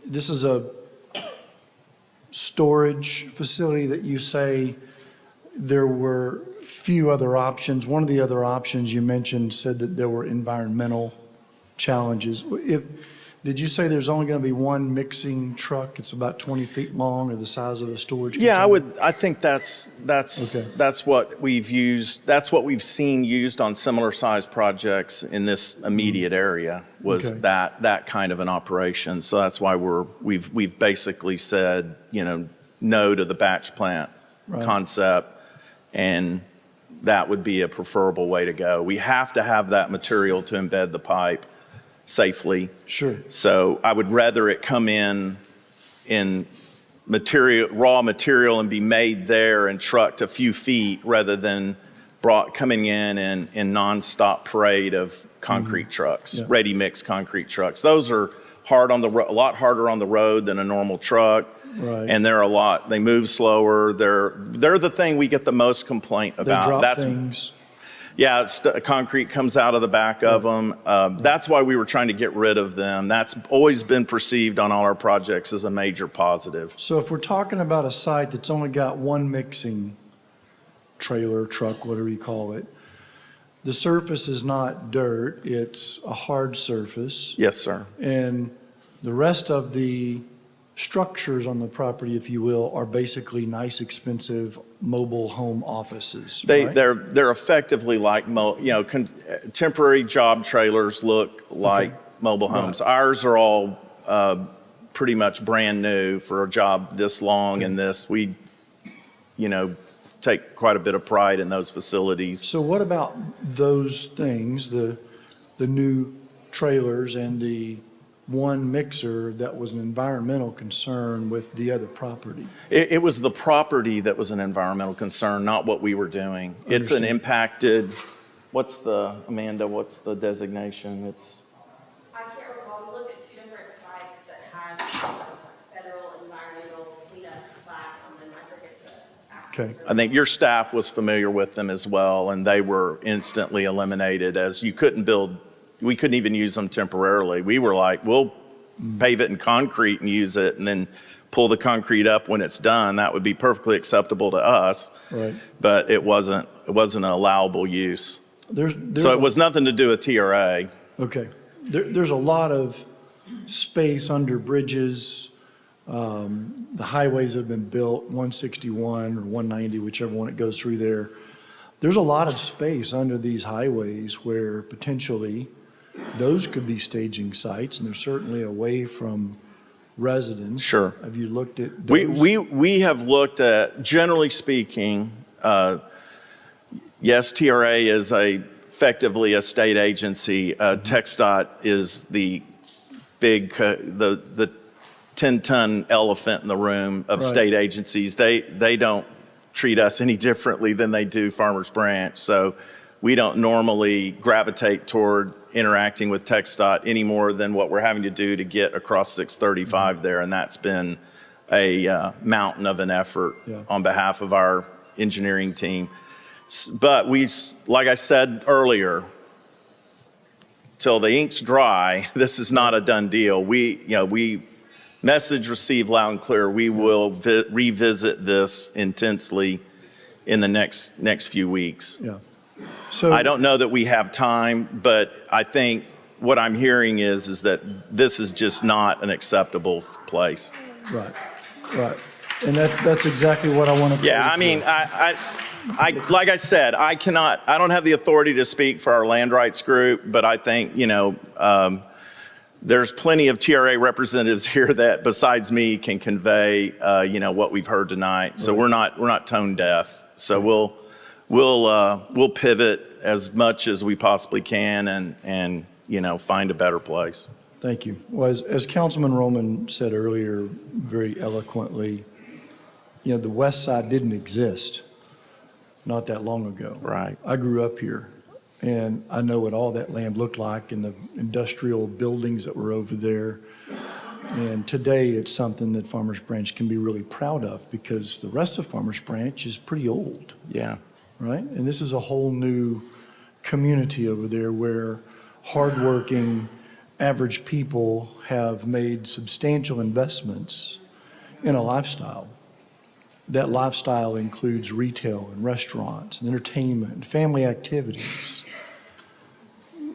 This is a storage facility that you say there were few other options. One of the other options you mentioned said that there were environmental challenges. Did you say there's only going to be one mixing truck? It's about 20 feet long, or the size of a storage Yeah, container? I think that's Okay. what we've used, that's what we've seen used on similar sized projects in this immediate area, was Okay. that kind of an operation. So that's why we've basically said, no to the batch plant Right. concept, and that would be a preferable way to go. We have to have that material to embed the pipe safely. Sure. So I would rather it come in raw material and be made there and trucked a few feet, rather than coming in nonstop parade of concrete trucks, Yeah. ready-mix concrete trucks. Those are a lot harder on the road than a normal truck. Right. And they move slower. They're the thing we get the most complaint They about. drop things. Yeah, concrete comes out of the back of them. That's why we were trying to get rid of them. That's always been perceived on all our projects as a major positive. So if we're talking about a site that's only got one mixing trailer, truck, whatever you call it, the surface is not dirt, it's a hard surface. Yes, sir. And the rest of the structures on the property, if you will, are basically nice, expensive mobile home offices, right? They're effectively like temporary job trailers look like mobile homes. Ours are all pretty much brand new for a job this long, and this we take quite a bit of pride in those facilities. So what about those things, the new trailers and the one mixer that was an environmental concern with the other property? It was the property that was an environmental concern, not what we were doing. It's an Understand. impacted, what's the designation? I can't recall, we looked at two different sites that had federal environmental cleanup class on them, I forget the actual. Okay, I think your staff was familiar with them as well, and they were instantly eliminated, as we couldn't even use them temporarily. We were like, we'll pave it in concrete and use it, and then pull the concrete up when it's done. That would be perfectly acceptable to us, right. but it wasn't an allowable use. There's So a- it was nothing to do with TRA. Okay. There's a lot of space under bridges. The highways have been built, 161 or 190, whichever one it goes through there. There's a lot of space under these highways where potentially those could be staging sites, and they're certainly away from residents. Sure. Have you looked at those? We have looked at, generally speaking, yes, TRA is effectively a state agency. TxDOT is the big, the 10-ton elephant in the room of Right. state agencies. They don't treat us any differently than they do Farmers Branch. So we don't normally gravitate toward interacting with TxDOT any more than what we're having to do to get across 635 there. And that's been a mountain of an effort on behalf of our engineering team. But like I said earlier, till the ink's dry, this is not a done deal. We message received loud and clear. We will revisit this intensely in the next few weeks. Yeah. So I don't know that we have time, but I think what I'm hearing is that this is just not an accepable place. Right. And that's exactly what I want to. Yeah, I mean, I like I said, I don't have the authority to speak for our land rights group, but I think, there's plenty of TRA representatives here that, besides me, can convey, what we've heard tonight. So we're not tone deaf. So we'll pivot as much as we possibly can and find a better place. Thank you. Well, as Councilman Roman said earlier, very eloquently, the west side didn't exist not that long ago. Right. I grew up here, and I know what all that land looked like and the industrial buildings that were over there. And today, it's something that Farmers Branch can be really proud of, because the rest of Farmers Branch is pretty old, Yeah. right? And this is a whole new community over there where hardworking, average people have made substantial investments in a lifestyle. That lifestyle includes retail and restaurants and entertainment and family activities,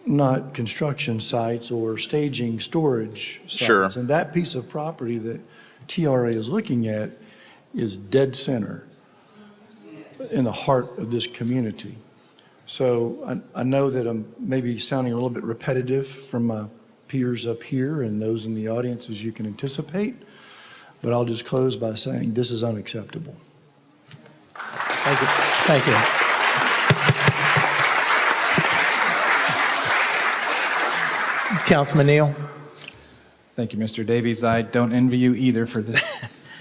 not construction sites or staging storage sites. Sure. And that piece of property that TRA is looking at is dead center in the heart of this community. So I know that I'm maybe sounding a little bit repetitive from my peers up here and those in the audience, as you can anticipate, but I'll just close by saying this is unacceptable. Thank you. Thank you. Councilman Neal? Thank you, Mr. Davies. I don't envy you either for this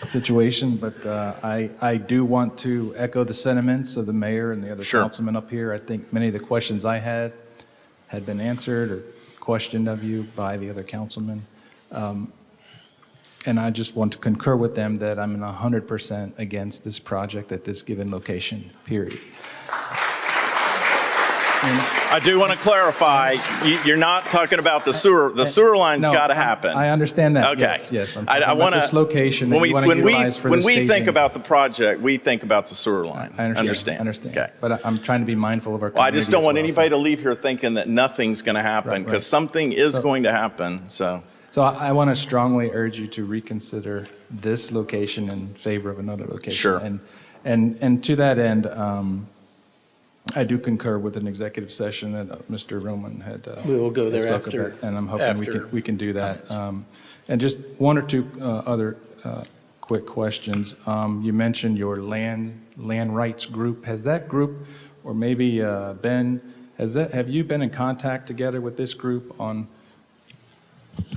situation, but I do want to echo the sentiments of the mayor and the other Sure. councilmen up here. I think many of the questions I had been answered or questioned of you by the other councilmen. And I just want to concur with them that I'm 100% against this project at this given location, period. I do want to clarify, you're not talking about the sewer. The sewer line's No, got to happen. I understand that. Okay. Yes, yes. I'm I talking wanna- about this location that when you want to when we utilize for when the we think staging. about the project, we think about the sewer line. I understand. Understand. Okay. But I'm trying to be mindful of our Well, I community just don't as want well, anybody so. to leave here thinking that nothing's going to happen, Right, because right. something is So- going to happen. So, So I want to strongly urge you to reconsider this location in favor of another location. Sure. And to that end, I do concur with an executive session that Mr. Roman had. We will go had there spoke after- about, and I'm hoping after we can do that. comments. And just one or two other quick questions. You mentioned your land rights group. Has that group, or maybe Ben, have you been in contact together with this group on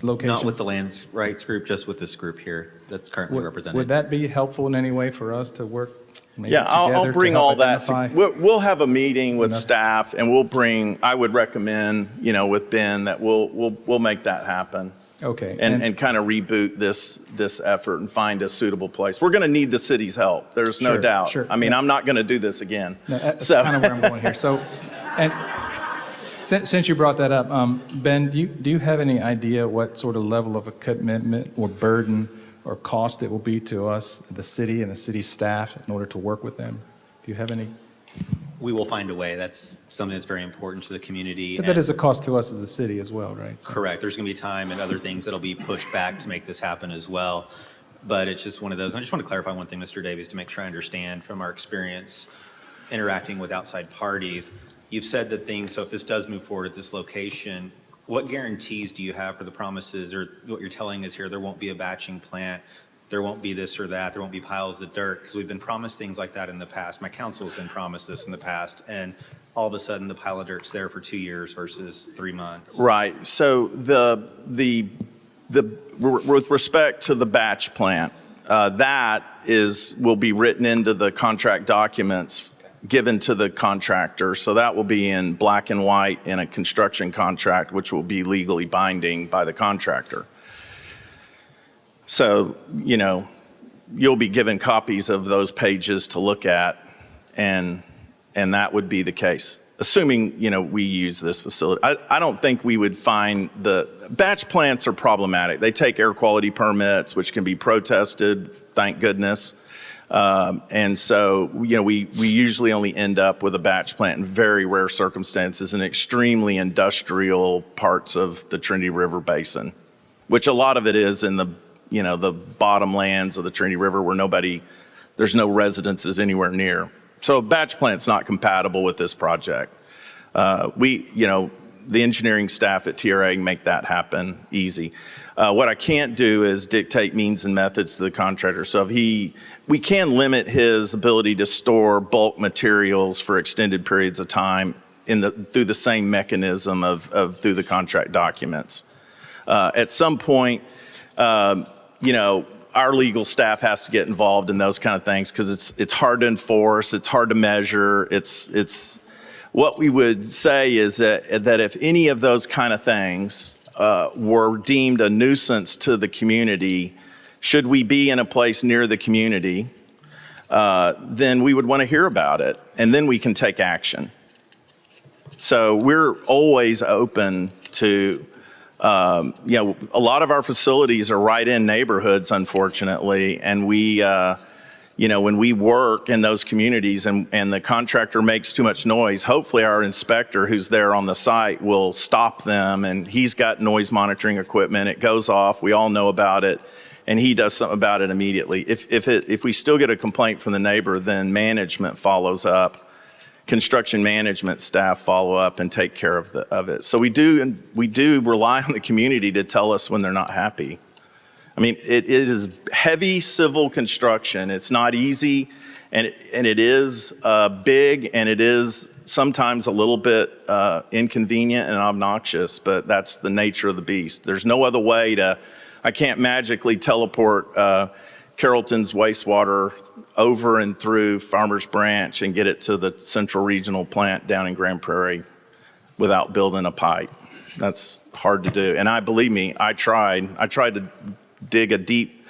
locations? Not with the lands rights group, just with this group here that's currently represented. Would that be helpful in any way for us to work maybe yeah, I'll together bring to help all that. identify? We'll have a meeting with Enough. staff, and we'll bring. I would recommend, with Ben, that we'll make that happen. Okay. And kind of reboot this effort and find a suitable place. We're going to need the city's help. There's no Sure, doubt. sure, I mean, yeah. I'm not going to do this again. No, that's So- kind of where I'm going here. So, and since you brought that up, Ben, do you have any idea what sort of level of a commitment or burden or cost it will be to us, the city and the city staff, in order to work with them? Do you have any? We will find a way. That's something that's very important to the community. But that and- is a cost to us as a city as well, right? So- Correct. There's going to be time and other things that'll be pushed back to make this happen as well. But it's just one of those. I just want to clarify one thing, Mr. Davies, to make sure I understand from our experience interacting with outside parties. You've said that things, so if this does move forward at this location, what guarantees do you have for the promises, or what you're telling us here, there won't be a batching plant, there won't be this or that, there won't be piles of dirt? Because we've been promised things like that in the past. My council has been promised this in the past, and all of a sudden the pile of dirt's there for 2 years versus 3 months. Right. So with respect to the batch plant, that will be written into the contract documents given to the contractor. So that will be in black and white in a construction contract, which will be legally binding by the contractor. So, you'll be given copies of those pages to look at, and that would be the case, assuming, we use this facility. I don't think we would find the batch plants are problematic. They take air quality permits, which can be protested, thank goodness. And so, we usually only end up with a batch plant in very rare circumstances in extremely industrial parts of the Trinity River Basin, which a lot of it is in the bottomlands of the Trinity River where there's no residences anywhere near. So a batch plant's not compatible with this project. The engineering staff at TRA make that happen easy. What I can't do is dictate means and methods to the contractor. So we can limit his ability to store bulk materials for extended periods of time through the same mechanism through the contract documents. At some point, our legal staff has to get involved in those kind of things because it's hard to enforce, it's hard to measure. It's what we would say is that if any of those kind of things were deemed a nuisance to the community, should we be in a place near the community, then we would want to hear about it, and then we can take action. So we're always open to, a lot of our facilities are right in neighborhoods, unfortunately, and we, when we work in those communities and the contractor makes too much noise, hopefully our inspector who's there on the site will stop them, and he's got noise monitoring equipment. It goes off, we all know about it, and he does something about it immediately. If we still get a complaint from the neighbor, then management follows up. Construction management staff follow up and take care of it. So we do rely on the community to tell us when they're not happy. I mean, it is heavy civil construction. It's not easy, and it is big, and it is sometimes a little bit inconvenient and obnoxious, but that's the nature of the beast. There's no other way I can't magically teleport Carrollton's wastewater over and through Farmers Branch and get it to the central regional plant down in Grand Prairie without building a pipe. That's hard to do. And believe me, I tried to dig a deep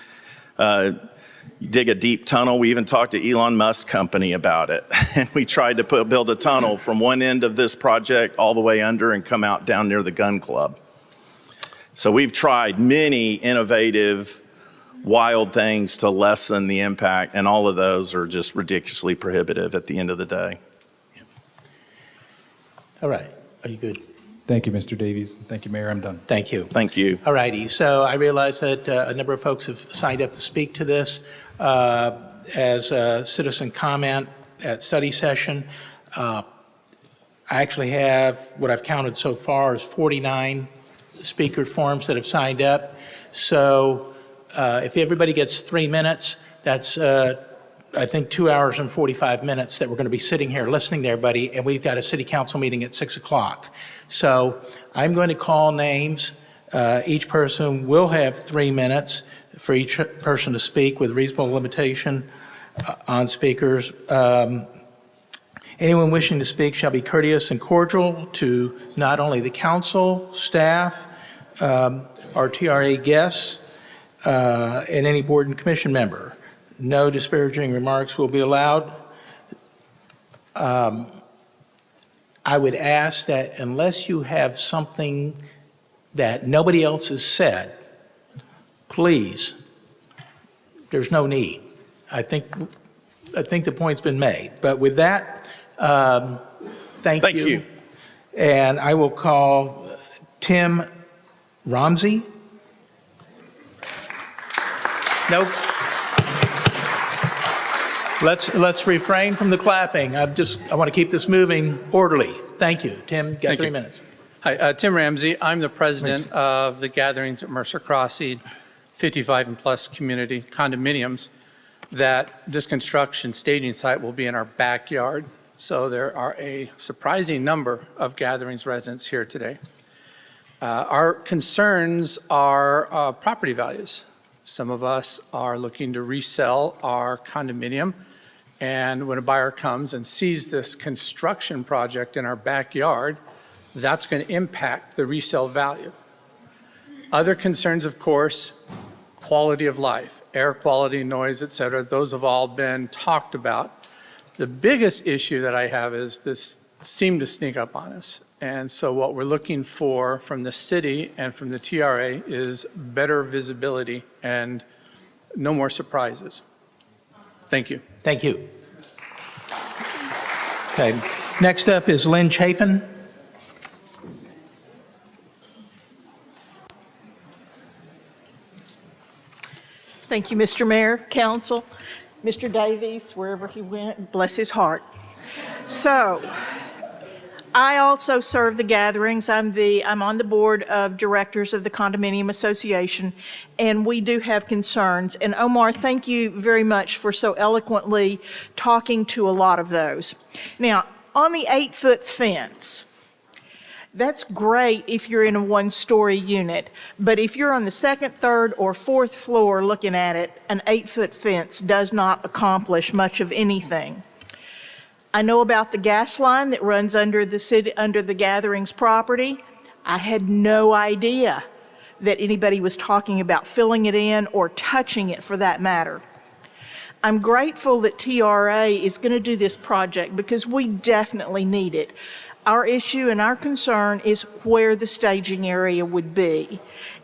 tunnel. We even talked to Elon Musk's company about it. And we tried to build a tunnel from one end of this project all the way under and come out down near the gun club. So we've tried many innovative, wild things to lessen the impact, and all of those are just ridiculously prohibitive at the end of the day. All right, are you good? Thank you, Mr. Davies. Thank you, Mayor. I'm done. Thank you. Thank you. All righty, so I realize that a number of folks have signed up to speak to this as a citizen comment at study session. I actually have, what I've counted so far is 49 speaker forms that have signed up. So if everybody gets 3 minutes, that's I think 2 hours and 45 minutes that we're going to be sitting here listening to everybody, and we've got a city council meeting at 6 o'clock. So I'm going to call names. Each person will have 3 minutes for each person to speak with reasonable limitation on speakers. Anyone wishing to speak shall be courteous and cordial to not only the council, staff, our TRA guests, and any board and commission member. No disparaging remarks will be allowed. I would ask that unless you have something that nobody else has said, please, there's no need. I think the point's been made. But with that, thank you. And I will call Tim Ramsey. Nope. Let's refrain from the clapping. I want to keep this moving orderly. Thank you. Tim, got 3 minutes. Hi, Tim Ramsey. I'm the president of the gatherings at Mercer Crossing, 55 and plus community condominiums. That this construction staging site will be in our backyard. So there are a surprising number of gatherings residents here today. Our concerns are property values. Some of us are looking to resell our condominium, and when a buyer comes and sees this construction project in our backyard, that's going to impact the resale value. Other concerns, of course, quality of life, air quality, noise, et cetera. Those have all been talked about. The biggest issue that I have is this seemed to sneak up on us. And so what we're looking for from the city and from the TRA is better visibility and no more surprises. Thank you. Thank you. Okay. Next up is Lynn Chafin. Thank you, Mr. Mayor, Council, Mr. Davies, wherever he went, bless his heart. So, I also serve the gatherings. I'm on the board of directors of the Condominium Association, and we do have concerns. And Omar, thank you very much for so eloquently talking to a lot of those. Now, on the 8-foot fence, that's great if you're in a one-story unit, but if you're on the second, third, or fourth floor looking at it, an 8-foot fence does not accomplish much of anything. I know about the gas line that runs under the gatherings property. I had no idea that anybody was talking about filling it in or touching it for that matter. I'm grateful that TRA is going to do this project because we definitely need it. Our issue and our concern is where the staging area would be.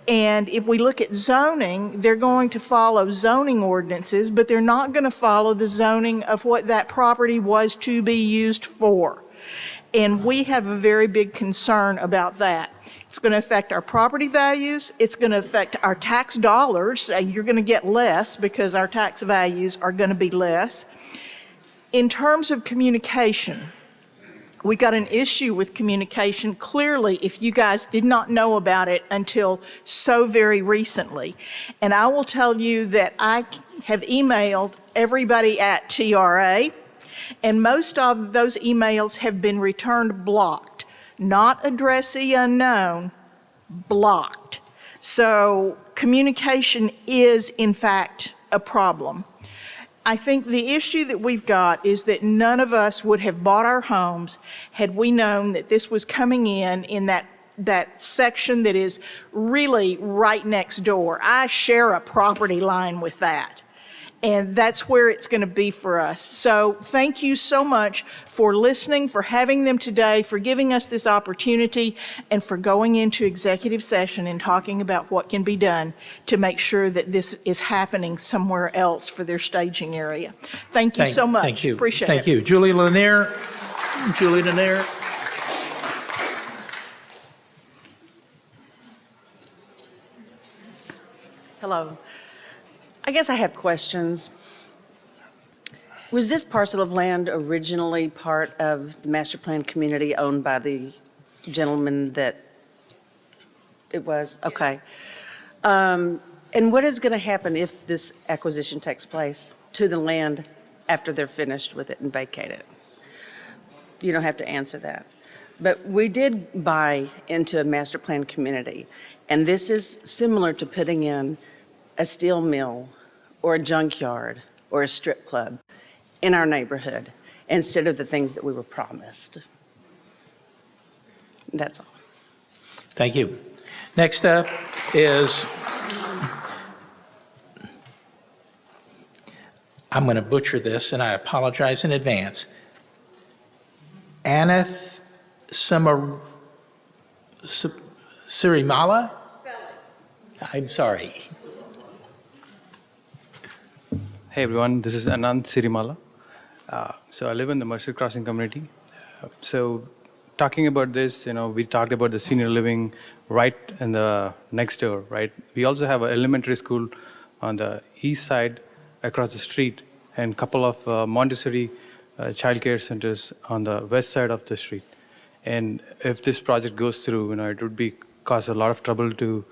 And if we look at zoning, they're going to follow zoning ordinances, but they're not going to follow the zoning of what that property was to be used for. And we have a very big concern about that. It's going to affect our property values. It's going to affect our tax dollars. You're going to get less because our tax values are going to be less. In terms of communication, we got an issue with communication. Clearly, if you guys did not know about it until so very recently. And I will tell you that I have emailed everybody at TRA, and most of those emails have been returned blocked, not addressee unknown, blocked. So communication is, in fact, a problem. I think the issue that we've got is that none of us would have bought our homes had we known that this was coming in that section that is really right next door. I share a property line with that. And that's where it's going to be for us. So thank you so much for listening, for having them today, for giving us this opportunity, and for going into executive session and talking about what can be done to make sure that this is happening somewhere else for their staging area. Thank you so much. Thank you. Appreciate it. Thank you. Julie Lanier. Julie Lanier. Hello. I guess I have questions. Was this parcel of land originally part of the master plan community owned by the gentleman that it was? Okay. And what is going to happen if this acquisition takes place to the land after they're finished with it and vacate it? You don't have to answer that. But we did buy into a master plan community, and this is similar to putting in a steel mill or a junkyard or a strip club in our neighborhood instead of the things that we were promised. That's all. Thank you. Next up is, I'm going to butcher this, and I apologize in advance. Aneth Sirimala? I'm sorry. Hey everyone, this is Anand Sirimala. So I live in the Mercer Crossing community. So talking about this, we talked about the senior living right in the next door, right? We also have an elementary school on the east side across the street and a couple of Montessori childcare centers on the west side of the street. And if this project goes through, it would cause a lot of trouble to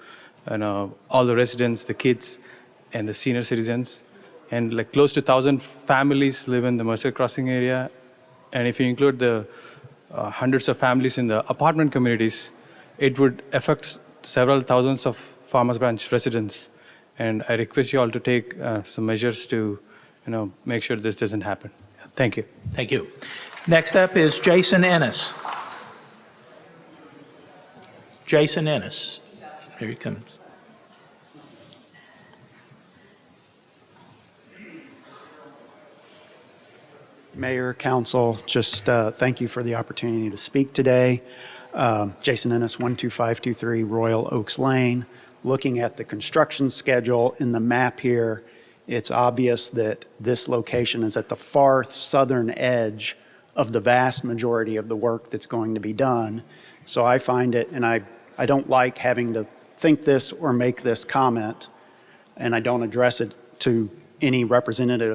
all the residents, the kids, and the senior citizens. And like close to 1,000 families live in the Mercer Crossing area. And if you include the hundreds of families in the apartment communities, it would affect several thousands of Farmers Branch residents. And I request you all to take some measures to, make sure this doesn't happen. Thank you. Thank you. Next up is Jason Ennis. Jason Ennis. Here he comes. Mayor, Council, just thank you for the opportunity to speak today. Jason Ennis, 12523 Royal Oaks Lane. Looking at the construction schedule in the map here, it's obvious that this location is at the far southern edge of the vast majority of the work that's going to be done. So I find it, and I don't like having to think this or make this comment, and I don't address it to any representative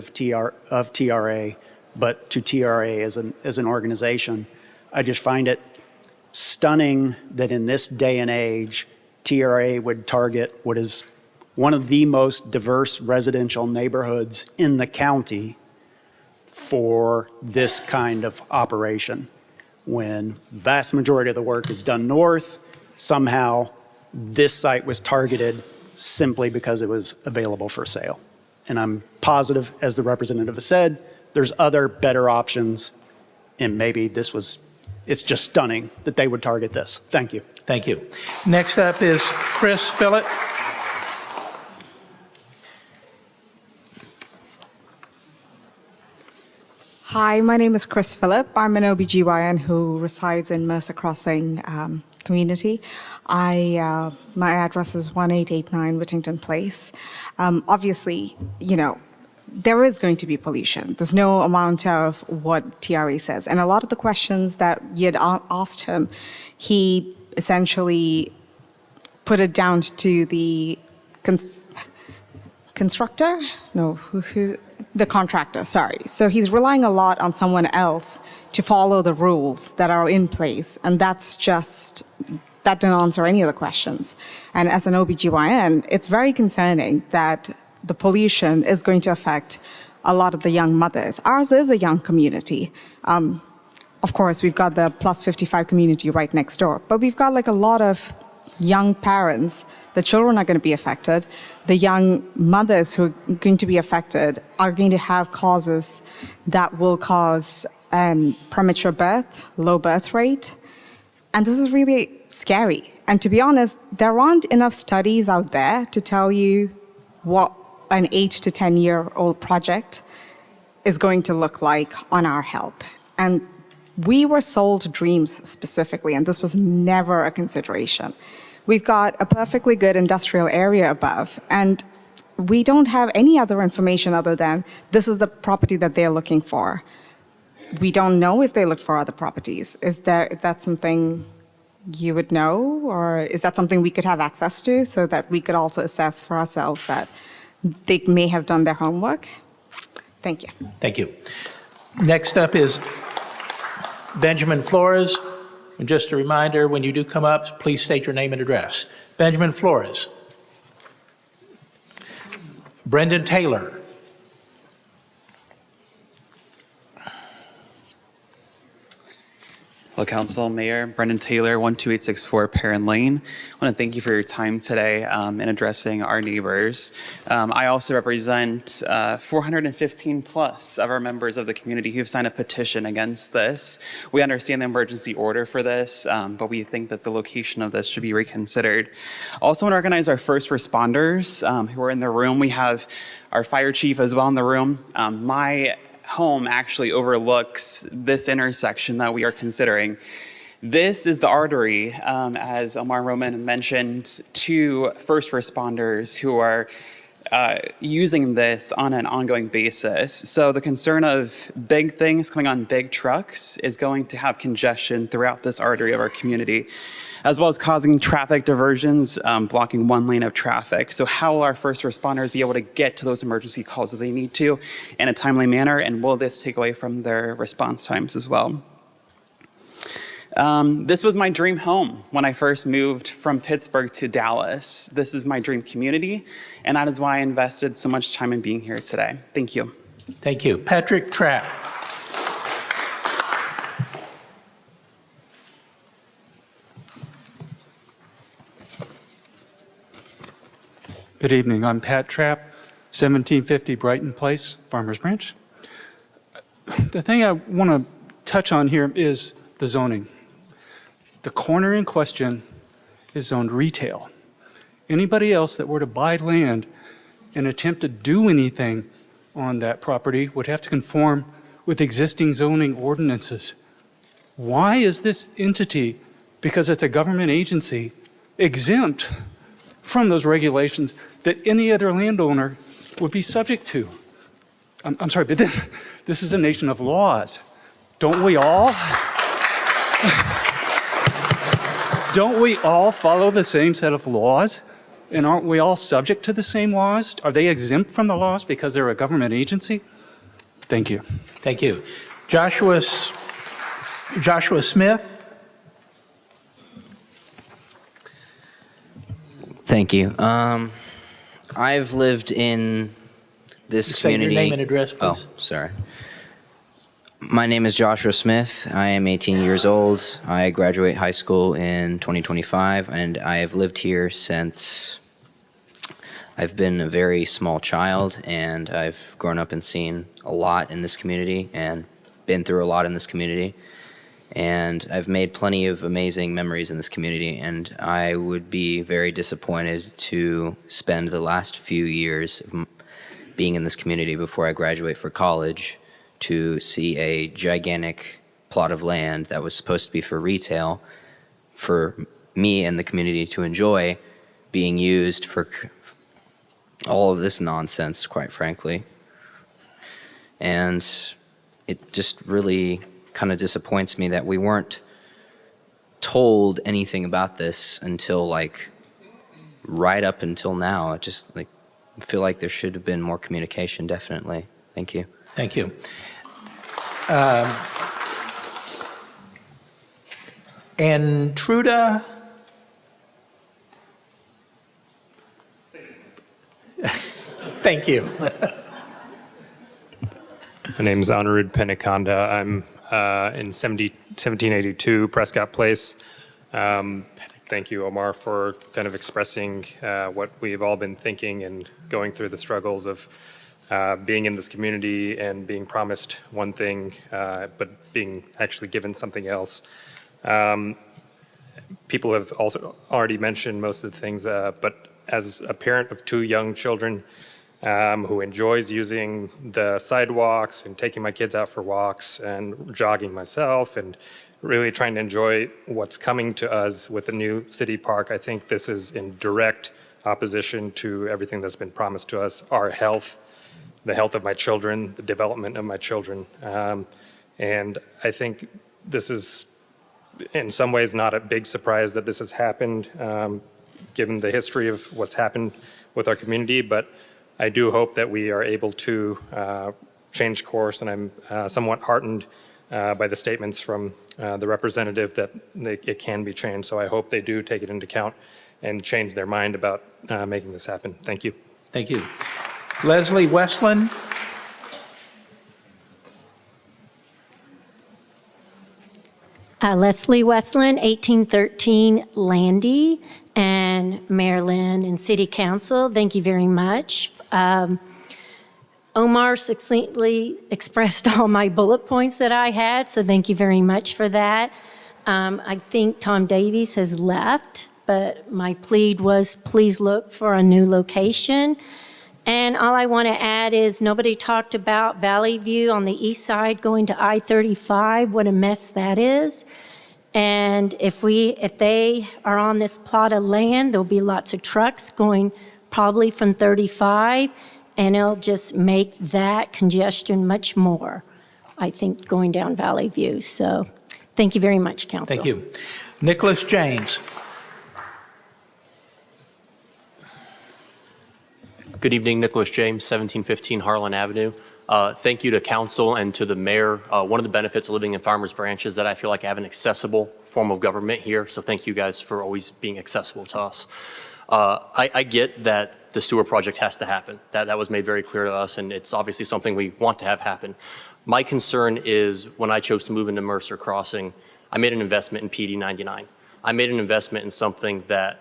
of TRA, but to TRA as an organization. I just find it stunning that in this day and age, TRA would target what is one of the most diverse residential neighborhoods in the county for this kind of operation. When vast majority of the work is done north, somehow this site was targeted simply because it was available for sale. And I'm positive, as the representative has said, there's other better options, and maybe it's just stunning that they would target this. Thank you. Thank you. Next up is Chris Phillip. Hi, my name is Chris Phillip. I'm an OBGYN who resides in Mercer Crossing community. My address is 1889 Whittington Place. Obviously, there is going to be pollution. There's no amount of what TRA says. And a lot of the questions that you had asked him, he essentially put it down to the constructor? No, the contractor, sorry. So he's relying a lot on someone else to follow the rules that are in place. And that didn't answer any of the questions. And as an OBGYN, it's very concerning that the pollution is going to affect a lot of the young mothers. Ours is a young community. Of course, we've got the plus 55 community right next door, but we've got like a lot of young parents. The children are going to be affected. The young mothers who are going to be affected are going to have causes that will cause premature birth, low birth rate. And this is really scary. And to be honest, there aren't enough studies out there to tell you what an 8 to 10-year-old project is going to look like on our health. And we were sold dreams specifically, and this was never a consideration. We've got a perfectly good industrial area above, and we don't have any other information other than this is the property that they're looking for. We don't know if they look for other properties. Is that something you would know, or is that something we could have access to so that we could also assess for ourselves that they may have done their homework? Thank you. Thank you. Next up is Benjamin Flores. And just a reminder, when you do come up, please state your name and address. Benjamin Flores. Brendan Taylor. Hello, Council, Mayor. Brendan Taylor, 12864 Perrin Lane. I want to thank you for your time today in addressing our neighbors. I also represent 415 plus of our members of the community who have signed a petition against this. We understand the emergency order for this, but we think that the location of this should be reconsidered. Also want to recognize our first responders who are in the room. We have our fire chief as well in the room. My home actually overlooks this intersection that we are considering. This is the artery, as Omar Roman mentioned, to first responders who are using this on an ongoing basis. So the concern of big things coming on big trucks is going to have congestion throughout this artery of our community, as well as causing traffic diversions, blocking one lane of traffic. So how will our first responders be able to get to those emergency calls that they need to in a timely manner, and will this take away from their response times as well? This was my dream home when I first moved from Pittsburgh to Dallas. This is my dream community, and that is why I invested so much time in being here today. Thank you. Thank you. Patrick Trapp. Good evening. I'm Pat Trapp, 1750 Brighton Place, Farmers Branch. The thing I want to touch on here is the zoning. The corner in question is zoned retail. Anybody else that were to buy land and attempt to do anything on that property would have to conform with existing zoning ordinances. Why is this entity, because it's a government agency, exempt from those regulations that any other landowner would be subject to? I'm sorry, but this is a nation of laws. Don't we all? Don't we all follow the same set of laws? And aren't we all subject to the same laws? Are they exempt from the laws because they're a government agency? Thank you. Thank you. Joshua Smith. Thank you. I've lived in this community. Say your name and address, please. Oh, sorry. My name is Joshua Smith. I am 18 years old. I graduate high school in 2025, and I have lived here since I've been a very small child, and I've grown up and seen a lot in this community and been through a lot in this community. And I've made plenty of amazing memories in this community, and I would be very disappointed to spend the last few years of being in this community before I graduate for college to see a gigantic plot of land that was supposed to be for retail, for me and the community to enjoy, being used for all of this nonsense, quite frankly. And it just really kind of disappoints me that we weren't told anything about this until like right up until now. It just like I feel like there should have been more communication, definitely. Thank you. Thank you. And Truda. Thank you. My name is Anirudh Penakonda. I'm in 1782 Prescott Place. Thank you, Omar, for kind of expressing what we've all been thinking and going through the struggles of being in this community and being promised one thing, but being actually given something else. People have also already mentioned most of the things, but as a parent of 2 young children who enjoys using the sidewalks and taking my kids out for walks and jogging myself and really trying to enjoy what's coming to us with the new city park, I think this is in direct opposition to everything that's been promised to us, our health, the health of my children, the development of my children. And I think this is in some ways not a big surprise that this has happened, given the history of what's happened with our community, but I do hope that we are able to change course, and I'm somewhat heartened by the statements from the representative that it can be changed. So I hope they do take it into account and change their mind about making this happen. Thank you. Thank you. Leslie Westland. Leslie Westland, 1813 Landy, and Mayor Lynn and City Council. Thank you very much. Omar succinctly expressed all my bullet points that I had, so thank you very much for that. I think Tom Davies has left, but my plea was please look for a new location. And all I want to add is nobody talked about Valley View on the east side going to I-35, what a mess that is. And if they are on this plot of land, there'll be lots of trucks going probably from 35, and it'll just make that congestion much more, I think, going down Valley View. So thank you very much, Council. Thank you. Nicholas James. Good evening, Nicholas James, 1715 Harlan Avenue. Thank you to council and to the mayor. One of the benefits of living in Farmers Branch is that I feel like I have an accessible form of government here, so thank you guys for always being accessible to us. I get that the sewer project has to happen. That was made very clear to us, and it's obviously something we want to have happen. My concern is when I chose to move into Mercer Crossing, I made an investment in PD 99. I made an investment in something that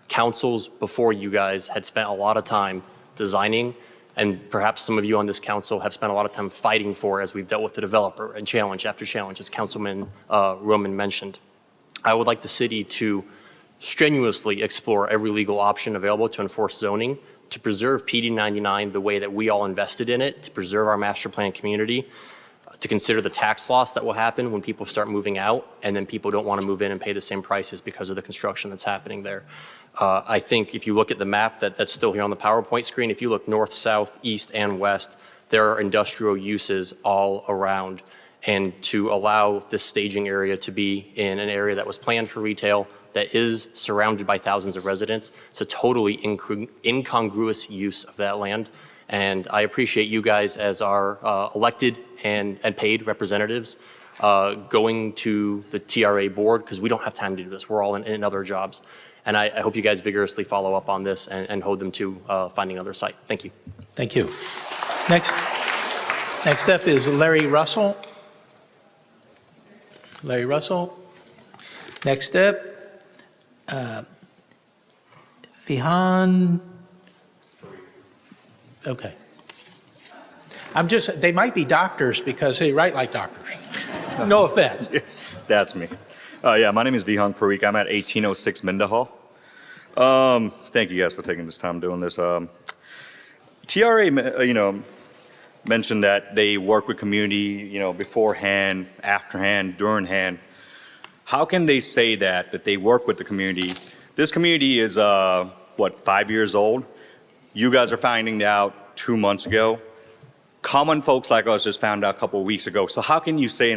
councils before you guys had spent a lot of time designing, and perhaps some of you on this council have spent a lot of time fighting for as we've dealt with the developer and challenge after challenge, as Councilman Roman mentioned. I would like the city to strenuously explore every legal option available to enforce zoning, to preserve PD 99 the way that we all invested in it, to preserve our master plan community, to consider the tax loss that will happen when people start moving out and then people don't want to move in and pay the same prices because of the construction that's happening there. I think if you look at the map that's still here on the PowerPoint screen, if you look north, south, east, and west, there are industrial uses all around. And to allow this staging area to be in an area that was planned for retail, that is surrounded by thousands of residents, it's a totally incongruous use of that land. And I appreciate you guys as our elected and paid representatives going to the TRA board, because we don't have time to do this. We're all in other jobs. And I hope you guys vigorously follow up on this and hold them to finding another site. Thank you. Thank you. Next up is Larry Russell. Larry Russell. Next up, Vihan. Okay. They might be doctors because they write like doctors. No offense. That's me. Yeah, my name is Vihan Parikh. I'm at 1806 Mendahal. Thank you guys for taking this time doing this. TRA, mentioned that they work with community, beforehand, afterhand, duringhand. How can they say that they work with the community? This community is, 5 years old? You guys are finding out 2 months ago. Common folks like us just found out a couple of weeks ago. So how can you say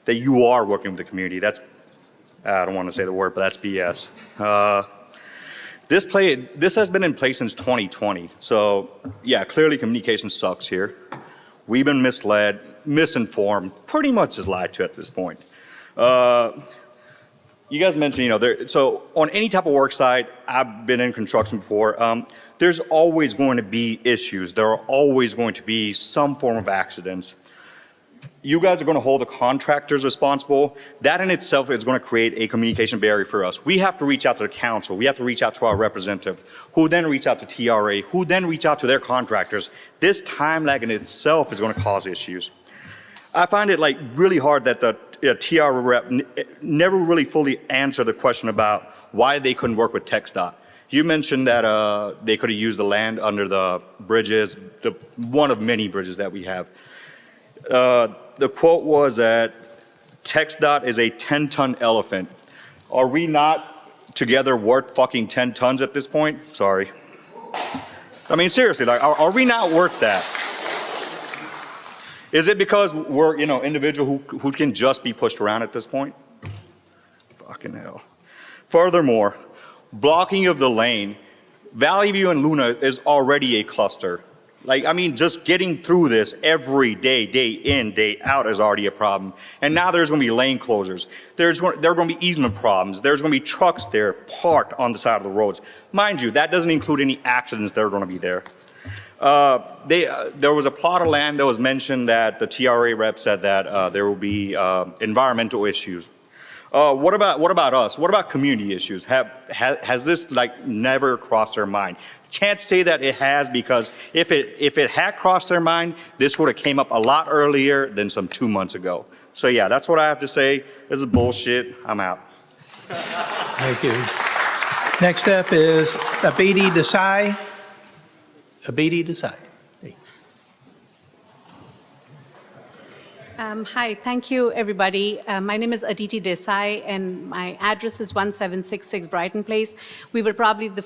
that you are working with the community? That's, I don't want to say the word, but that's BS. This has been in place since 2020. So yeah, clearly communication sucks here. We've been misled, misinformed, pretty much just lied to at this point. You guys mentioned, so on any type of work site, I've been in construction before, there's always going to be issues. There are always going to be some form of accidents. You guys are going to hold the contractors responsible. That in itself is going to create a communication barrier for us. We have to reach out to the council. We have to reach out to our representative, who then reach out to TRA, who then reach out to their contractors. This time lag in itself is going to cause issues. I find it really hard that the TRA rep never really fully answered the question about why they couldn't work with TxDOT. You mentioned that they could have used the land under the bridges, one of many bridges that we have. The quote was that TxDOT is a 10-ton elephant. Are we not together worth fucking 10 tons at this point? Sorry. I mean, seriously, are we not worth that? Is it because we're, individual who can just be pushed around at this point? Fucking hell. Furthermore, blocking of the lane, Valley View and Luna is already a cluster. Just getting through this every day, day in, day out is already a problem. And now there's going to be lane closures. There are going to be easement problems. There's going to be trucks there parked on the side of the roads. Mind you, that doesn't include any accidents that are going to be there. There was a plot of land that was mentioned that the TRA rep said that there will be environmental issues. What about us? What about community issues? Has this never crossed their mind? Can't say that it has, because if it had crossed their mind, this would have came up a lot earlier than some 2 months ago. So yeah, that's what I have to say. This is bullshit. I'm out. Thank you. Next up is Abidi Desai. Abidi Desai. Hi, thank you, everybody. My name is Aditi Desai, and my address is 1766 Brighton Place. We were probably the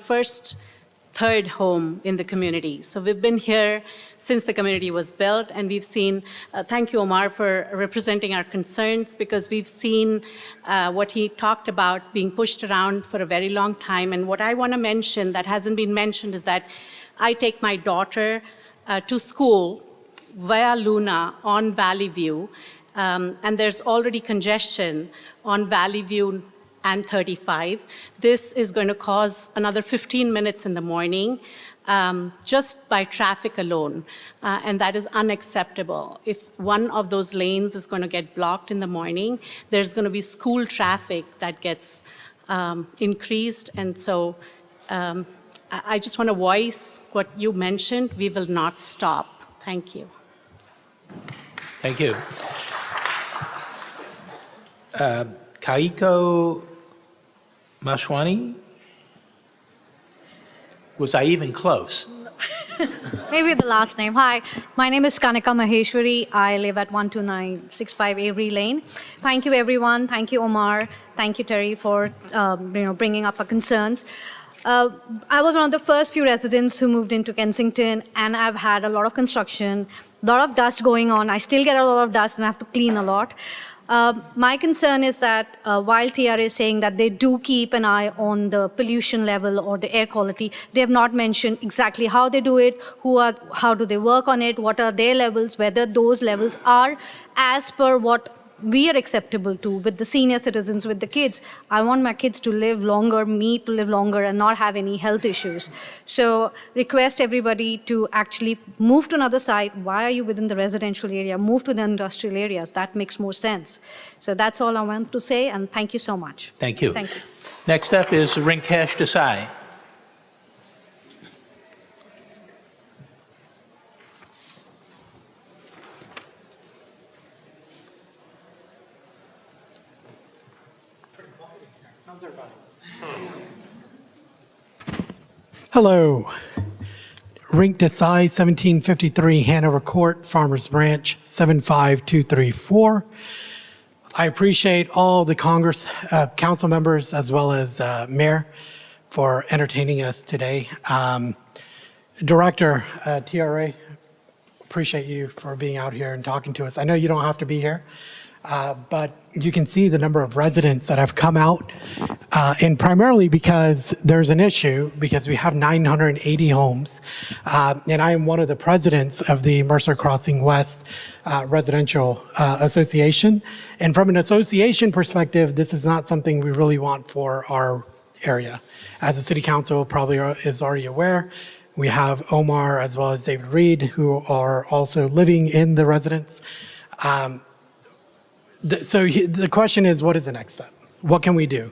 third home in the community. So we've been here since the community was built, and we've seen, thank you, Omar, for representing our concerns, because we've seen what he talked about being pushed around for a very long time. And what I want to mention that hasn't been mentioned is that I take my daughter to school via Luna on Valley View, and there's already congestion on Valley View and 35. This is going to cause another 15 minutes in the morning just by traffic alone, and that is unacceptable. If one of those lanes is going to get blocked in the morning, there's going to be school traffic that gets increased, and so I just want to voice what you mentioned. We will not stop. Thank you. Thank you. Kaiko Mashwani? Was I even close? Maybe the last name. Hi, my name is Kanika Maheshwari. I live at 12965 Avery Lane. Thank you, everyone. Thank you, Omar. Thank you, Terry, for bringing up our concerns. I was one of the first few residents who moved into Kensington, and I've had a lot of construction, a lot of dust going on. I still get a lot of dust, and I have to clean a lot. My concern is that while TRA is saying that they do keep an eye on the pollution level or the air quality, they have not mentioned exactly how they do it, how do they work on it, what are their levels, whether those levels are as per what we are acceptable to with the senior citizens, with the kids. I want my kids to live longer, me to live longer, and not have any health issues. So request everybody to actually move to another site. Why are you within the residential area? Move to the industrial areas. That makes more sense. So that's all I want to say, and thank you so much. Thank you. Thank you. Next up is Rinkesh Desai. Hello. Rink Desai, 1753 Hanover Court, Farmers Branch, 75234. I appreciate all the council members as well as Mayor for entertaining us today. Director, TRA, appreciate you for being out here and talking to us. I know you don't have to be here, but you can see the number of residents that have come out, and primarily because there's an issue, because we have 980 homes, and I am one of the presidents of the Mercer Crossing West Residential Association. And from an association perspective, this is not something we really want for our area. As the city council probably is already aware, we have Omar as well as David Reed, who are also living in the residence. So the question is, what is the next step? What can we do?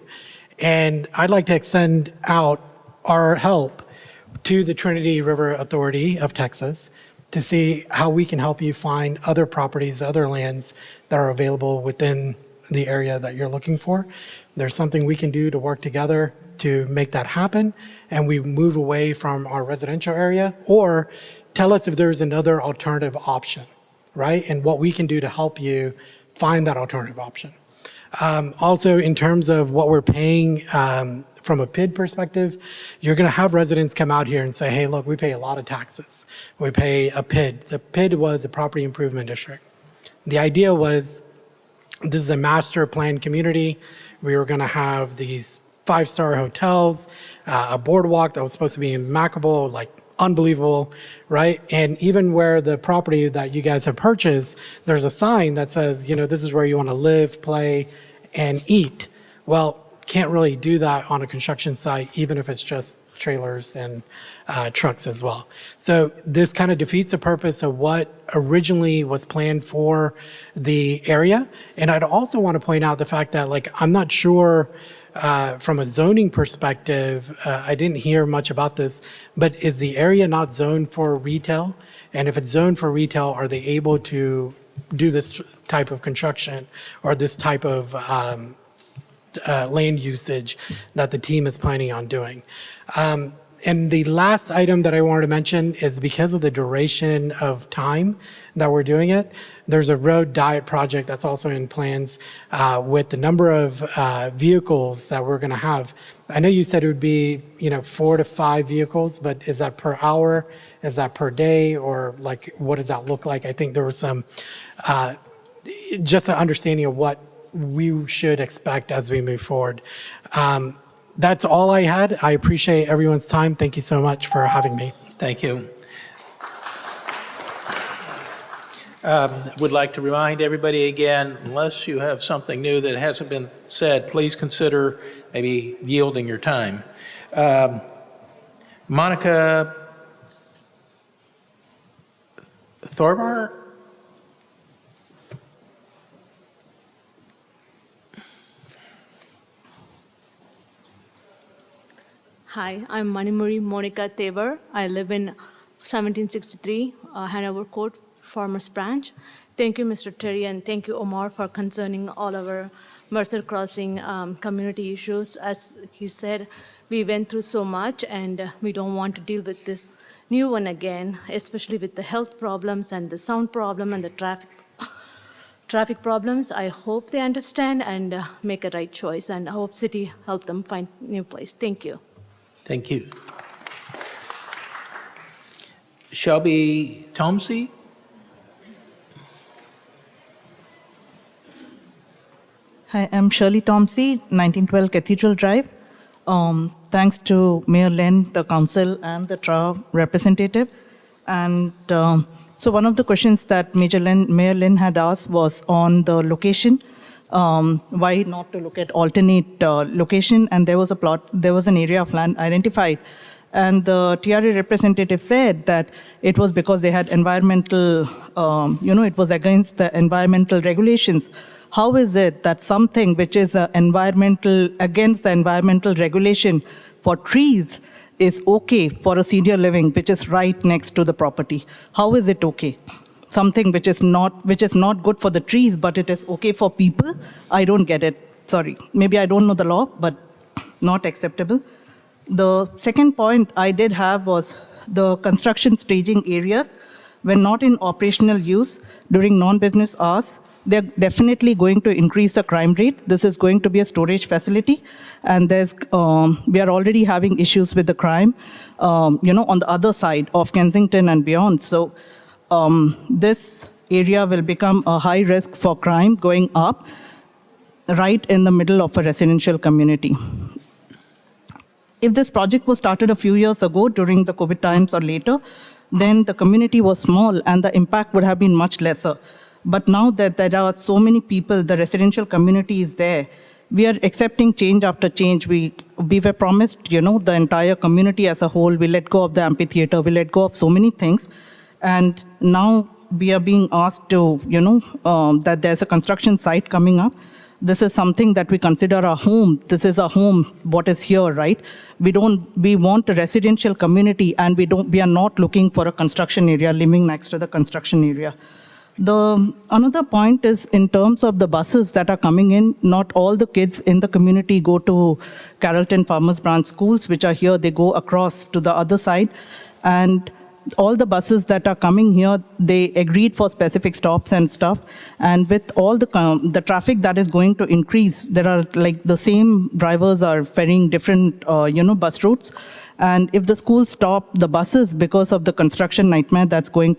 And I'd like to extend out our help to the Trinity River Authority of Texas to see how we can help you find other properties, other lands that are available within the area that you're looking for. There's something we can do to work together to make that happen, and we move away from our residential area, or tell us if there's another alternative option, right? And what we can do to help you find that alternative option. Also, in terms of what we're paying from a PID perspective, you're going to have residents come out here and say, hey, look, we pay a lot of taxes. We pay a PID. The PID was a property improvement district. The idea was this is a master planned community. We were going to have these 5-star hotels, a boardwalk that was supposed to be immaculate, like unbelievable, right? And even where the property that you guys have purchased, there's a sign that says, you know, this is where you want to live, play, and eat. Well, can't really do that on a construction site, even if it's just trailers and trucks as well. So this kind of defeats the purpose of what originally was planned for the area. And I'd also want to point out the fact that, like, I'm not sure from a zoning perspective, I didn't hear much about this, but is the area not zoned for retail? And if it's zoned for retail, are they able to do this type of construction or this type of land usage that the team is planning on doing? And the last item that I wanted to mention is because of the duration of time that we're doing it, there's a road diet project that's also in plans with the number of vehicles that we're going to have. I know you said it would be, 4 to 5 vehicles, but is that per hour? Is that per day? Or like, what does that look like? I think there was some, just an understanding of what we should expect as we move forward. That's all I had. I appreciate everyone's time. Thank you so much for having me. Thank you. Would like to remind everybody again, unless you have something new that hasn't been said, please consider maybe yielding your time. Monica Thorvar? Hi, I'm Manimuri Monica Teber. I live in 1763 Hanover Court, Farmers Branch. Thank you, Mr. Terry, and thank you, Omar, for concerning all our Mercer Crossing community issues. As he said, we went through so much, and we don't want to deal with this new one again, especially with the health problems and the sound problem and the traffic problems. I hope they understand and make a right choice, and I hope city help them find a new place. Thank you. Thank you. Shelby Tomsey? Hi, I'm Shirley Tomsey, 1912 Cathedral Drive. Thanks to Mayor Len, the council, and the TRA representative. And so one of the questions that Mayor Len had asked was on the location. Why not to look at alternate location? And there was an area of land identified. And the TRA representative said that it was because they had environmental, it was against the environmental regulations. How is it that something which is against the environmental regulation for trees is okay for a senior living, which is right next to the property? How is it okay? Something which is not good for the trees, but it is okay for people? I don't get it. Sorry. Maybe I don't know the law, but not acceptable. The second point I did have was the construction staging areas, when not in operational use during non-business hours, they're definitely going to increase the crime rate. This is going to be a storage facility, and we are already having issues with the crime, on the other side of Kensington and beyond. So this area will become a high risk for crime going up right in the middle of a residential community. If this project was started a few years ago during the COVID times or later, then the community was small and the impact would have been much lesser. But now that there are so many people, the residential community is there, we are accepting change after change. We were promised, the entire community as a whole. We let go of the amphitheater. We let go of so many things. And now we are being asked to, that there's a construction site coming up. This is something that we consider a home. This is a home, what is here, right? We want a residential community, and we are not looking for a construction area, living next to the construction area. Another point is in terms of the buses that are coming in, not all the kids in the community go to Carrollton Farmers Branch schools, which are here. They go across to the other side. And all the buses that are coming here, they agreed for specific stops and stuff. And with all the traffic that is going to increase, there are like the same drivers are ferrying different, bus routes. And if the schools stop the buses because of the construction nightmare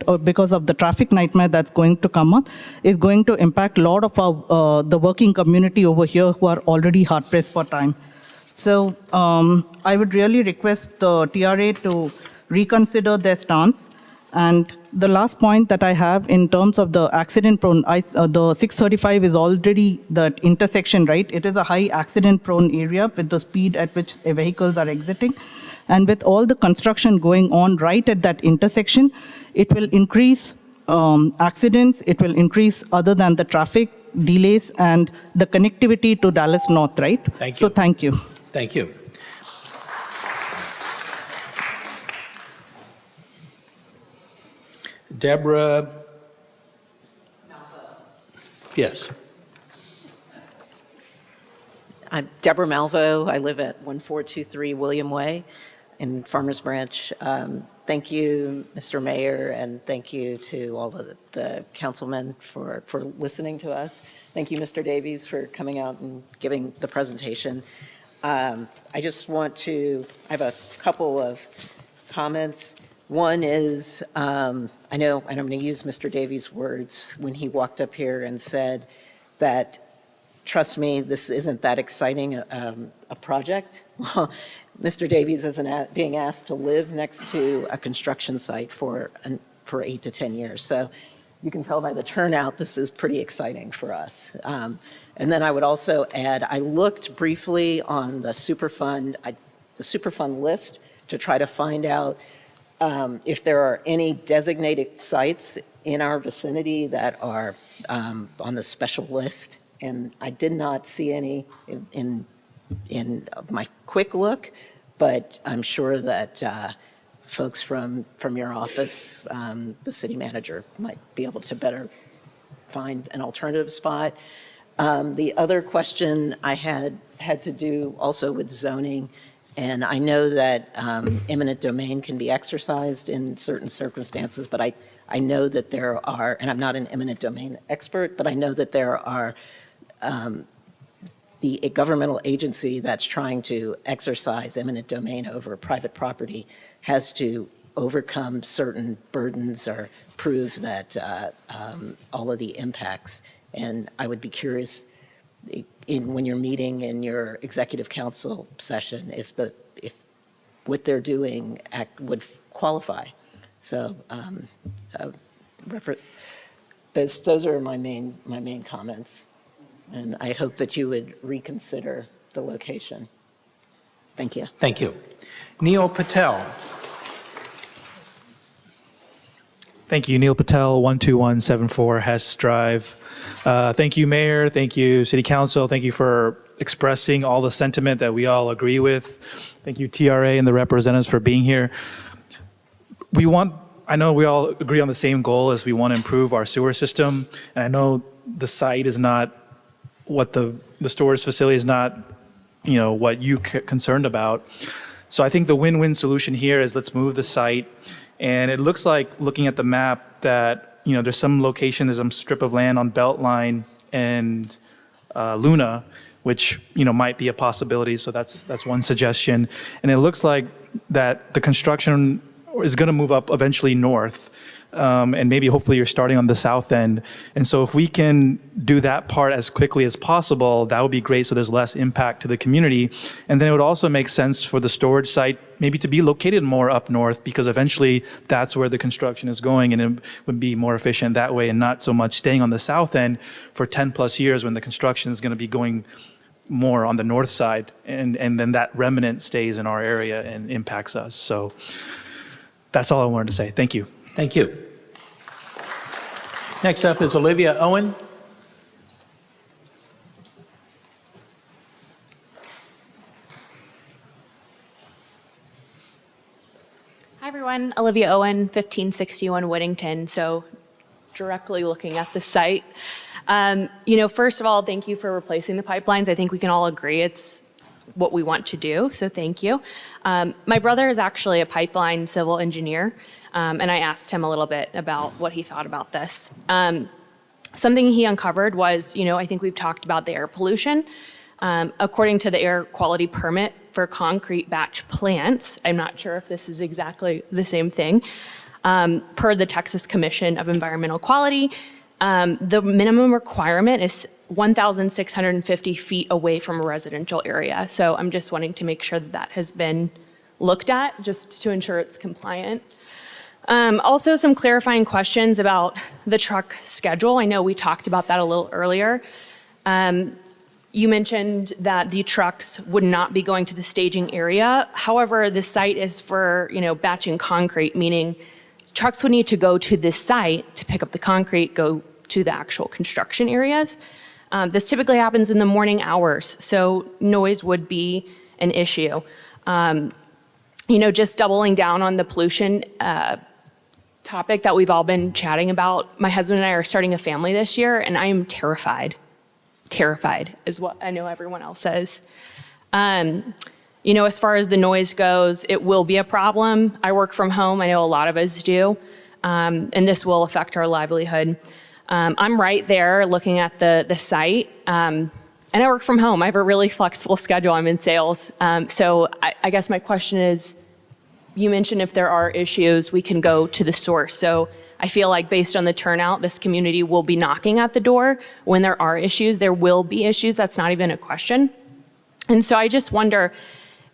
or because of the traffic nightmare that's going to come up, is going to impact a lot of the working community over here who are already hard pressed for time. So I would really request the TRA to reconsider their stance. And the last point that I have in terms of the accident prone, the 635 is already that intersection, right? It is a high accident prone area with the speed at which vehicles are exiting. And with all the construction going on right at that intersection, it will increase accidents, it will increase other than the traffic delays and the connectivity to Dallas North, right? Thank you. So thank you. Thank you. Deborah? Yes. I'm Deborah Malvo. I live at 1423 William Way in Farmers Branch. Thank you, Mr. Mayor, and thank you to all of the councilmen for listening to us. Thank you, Mr. Davies, for coming out and giving the presentation. I have a couple of comments. One is, I know, and I'm going to use Mr. Davies' words when he walked up here and said that, trust me, this isn't that exciting a project. Mr. Davies is being asked to live next to a construction site for 8 to 10 years. So you can tell by the turnout, this is pretty exciting for us. And then I would also add, I looked briefly on the Superfund list to try to find out if there are any designated sites in our vicinity that are on the special list. And I did not see any in my quick look, but I'm sure that folks from your office, the city manager, might be able to better find an alternative spot. The other question I had to do also with zoning, and I know that eminent domain can be exercised in certain circumstances, but I know that there are, and I'm not an eminent domain expert, but I know that there are the governmental agency that's trying to exercise eminent domain over private property has to overcome certain burdens or prove that all of the impacts. And I would be curious when you're meeting in your executive council session if what they're doing would qualify. So those are my main comments. And I hope that you would reconsider the location. Thank you. Thank you. Neil Patel. Thank you. Neil Patel, 12174 Hess Drive. Thank you, Mayor. Thank you, City Council. Thank you for expressing all the sentiment that we all agree with. Thank you, TRA and the representatives for being here. I know we all agree on the same goal as we want to improve our sewer system. And I know the site is not what the storage facility is not, what you concerned about. So I think the win-win solution here is let's move the site. And it looks like, looking at the map, that, there's some location, there's some strip of land on Beltline and Luna, which, might be a possibility. So that's one suggestion. And it looks like that the construction is going to move up eventually north. And maybe hopefully you're starting on the south end. And so if we can do that part as quickly as possible, that would be great, so there's less impact to the community. And then it would also make sense for the storage site maybe to be located more up north, because eventually that's where the construction is going, and it would be more efficient that way, and not so much staying on the south end for 10 plus years when the construction is going to be going more on the north side, and then that remnant stays in our area and impacts us. So that's all I wanted to say. Thank you. Thank you. Next up is Olivia Owen. Hi, everyone. Olivia Owen, 1561 Whittington. So directly looking at the site. First of all, thank you for replacing the pipelines. I think we can all agree it's what we want to do, so thank you. My brother is actually a pipeline civil engineer, and I asked him a little bit about what he thought about this. Something he uncovered was, I think we've talked about the air pollution. According to the air quality permit for concrete batch plants, I'm not sure if this is exactly the same thing, per the Texas Commission of Environmental Quality, the minimum requirement is 1,650 feet away from a residential area. So I'm just wanting to make sure that that has been looked at, just to ensure it's compliant. Also, some clarifying questions about the truck schedule. I know we talked about that a little earlier. You mentioned that the trucks would not be going to the staging area. However, the site is for, batching concrete, meaning trucks would need to go to this site to pick up the concrete, go to the actual construction areas. This typically happens in the morning hours, so noise would be an issue. Just doubling down on the pollution topic that we've all been chatting about. My husband and I are starting a family this year, and I am terrified. Terrified is what I know everyone else says. As far as the noise goes, it will be a problem. I work from home. I know a lot of us do, and this will affect our livelihood. I'm right there looking at the site, and I work from home. I have a really flexible schedule. I'm in sales. So I guess my question is, you mentioned if there are issues, we can go to the source. So I feel like based on the turnout, this community will be knocking at the door. When there are issues, there will be issues. That's not even a question. And so I just wonder,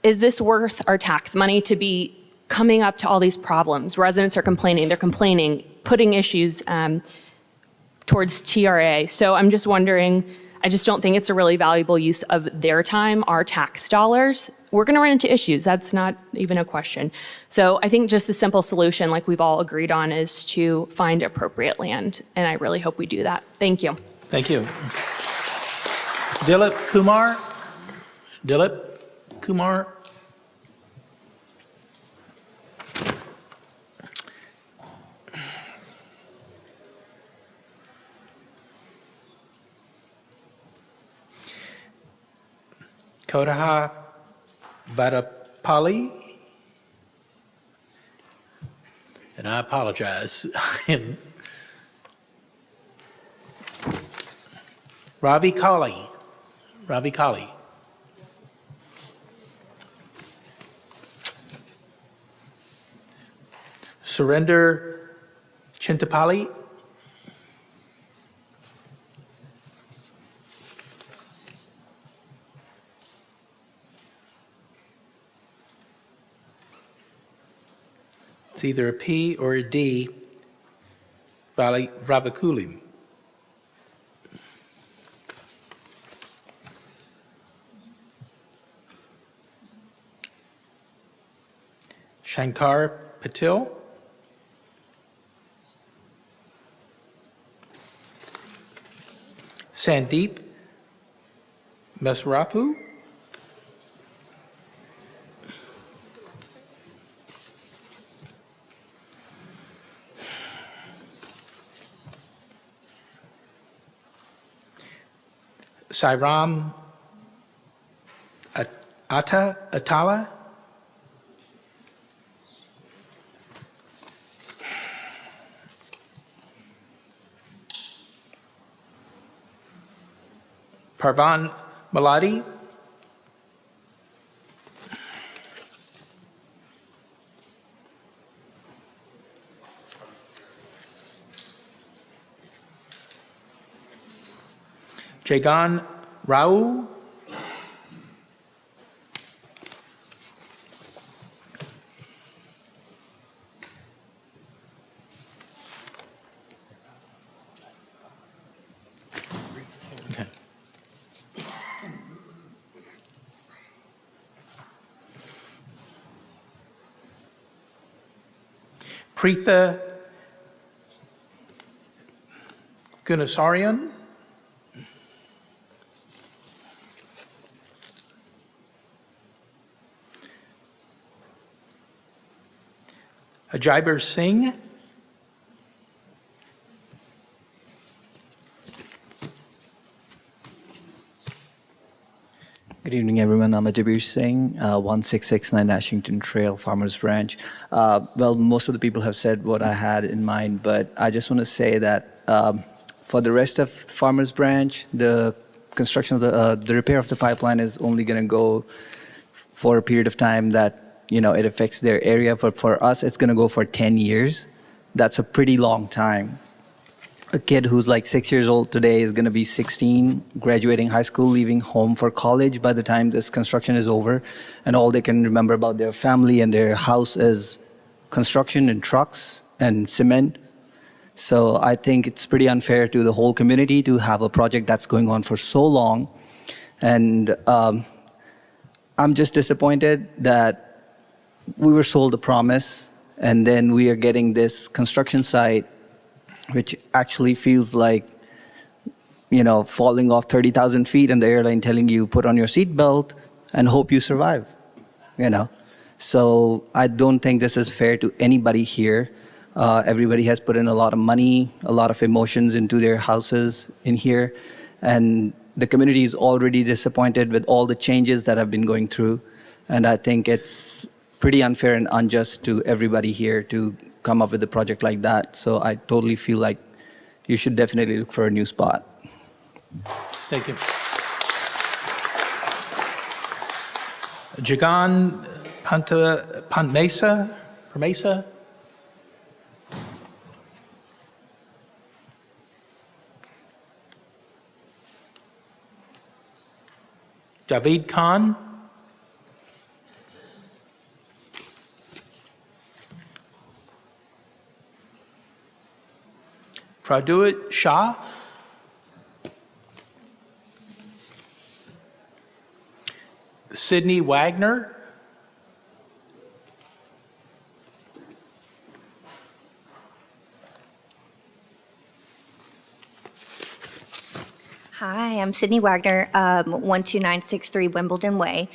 is this worth our tax money to be coming up to all these problems? Residents are complaining, they're complaining, putting issues towards TRA. So I'm just wondering, I just don't think it's a really valuable use of their time, our tax dollars. We're gonna run into issues, that's not even a question. So I think just the simple solution, like we've all agreed on, is to find appropriate land. And I really hope we do that. Thank you. Thank you. Dilip Kumar. Dilip Kumar. Kodaha Vadapalli, and I apologize. Ravi Kali. Ravi Kali. Surinder Chintapalli. It's either a P or a D. Ravakulim. Shankar Patil. Sandeep Mesrapu. Sairam Atala. Parvan Maladi. Jagan Rao. Okay. Preetha Gunasarian. Ajaiber Singh. Good evening, everyone. I'm Ajabir Singh, 1669 Ashington Trail, Farmers Branch. Well, most of the people have said what I had in mind, but I just want to say that for the rest of Farmers Branch, the construction of the repair of the pipeline is only going to go for a period of time that it affects their area. But for us, it's going to go for 10 years. That's a pretty long time. A kid who's like 6 years old today is going to be 16, graduating high school, leaving home for college by the time this construction is over. And all they can remember about their family and their house is construction and trucks and cement. So I think it's pretty unfair to the whole community to have a project that's going on for so long. And I'm just disappointed that we were sold a promise and then we are getting this construction site which actually feels like, falling off 30,000 feet and the airline telling you put on your seatbelt and hope you survive, So I don't think this is fair to anybody here. Everybody has put in a lot of money, a lot of emotions into their houses in here. And the community is already disappointed with all the changes that have been going through. And I think it's pretty unfair and unjust to everybody here to come up with a project like that. So I totally feel like you should definitely look for a new spot. Thank you. Jagan Pramesa? Javeed Khan? Praduit Shah? Sydney Wagner? Hi, I'm Sydney Wagner, 12963 Wimbledon Way.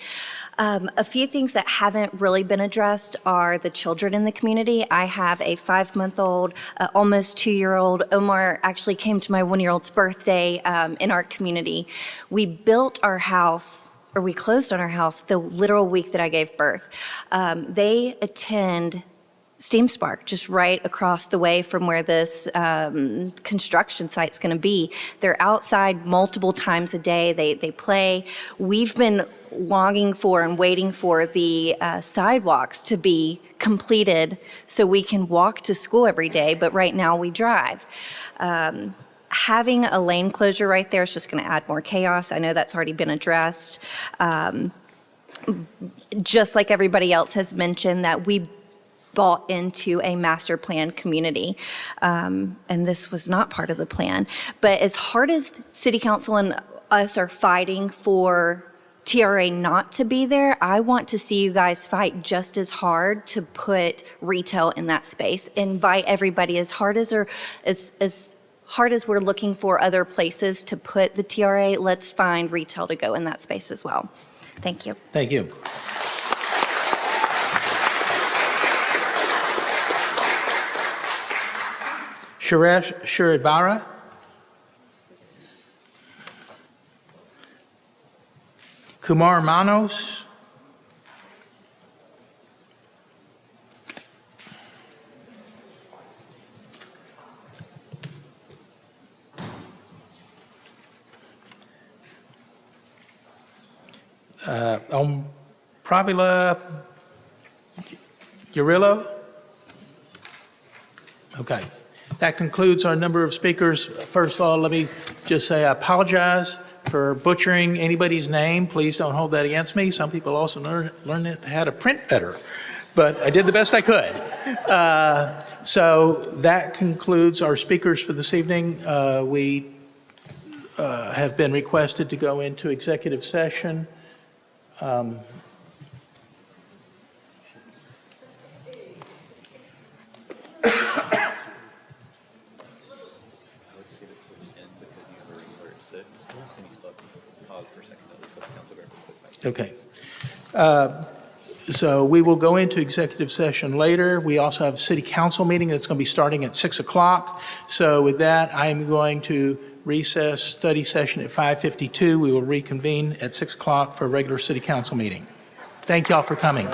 A few things that haven't really been addressed are the children in the community. I have a 5-month-old, almost 2-year-old. Omar actually came to my 1-year-old's birthday in our community. We built our house, or we closed on our house the literal week that I gave birth. They attend Steam Spark, just right across the way from where this construction site's going to be. They're outside multiple times a day. They play. We've been longing for and waiting for the sidewalks to be completed so we can walk to school every day, but right now we drive. Having a lane closure right there is just going to add more chaos. I know that's already been addressed. Just like everybody else has mentioned, that we bought into a master plan community, and this was not part of the plan. But as hard as City Council and us are fighting for TRA not to be there, I want to see you guys fight just as hard to put retail in that space. And by everybody, as hard as we're looking for other places to put the TRA, let's find retail to go in that space as well. Thank you. Thank you. Suresh Shiridvara? Kumar Manos? On Pravila Urillo? Okay. That concludes our number of speakers. First of all, let me just say I apologize for butchering anybody's name. Please don't hold that against me. Some people also learn how to print better, but I did the best I could. So that concludes our speakers for this evening. We have been requested to go into executive session. Okay. So we will go into executive session later. We also have a city council meeting that's going to be starting at 6 o'clock. So with that, I am going to recess study session at 5:52. We will reconvene at 6 o'clock for a regular city council meeting. Thank y'all for coming.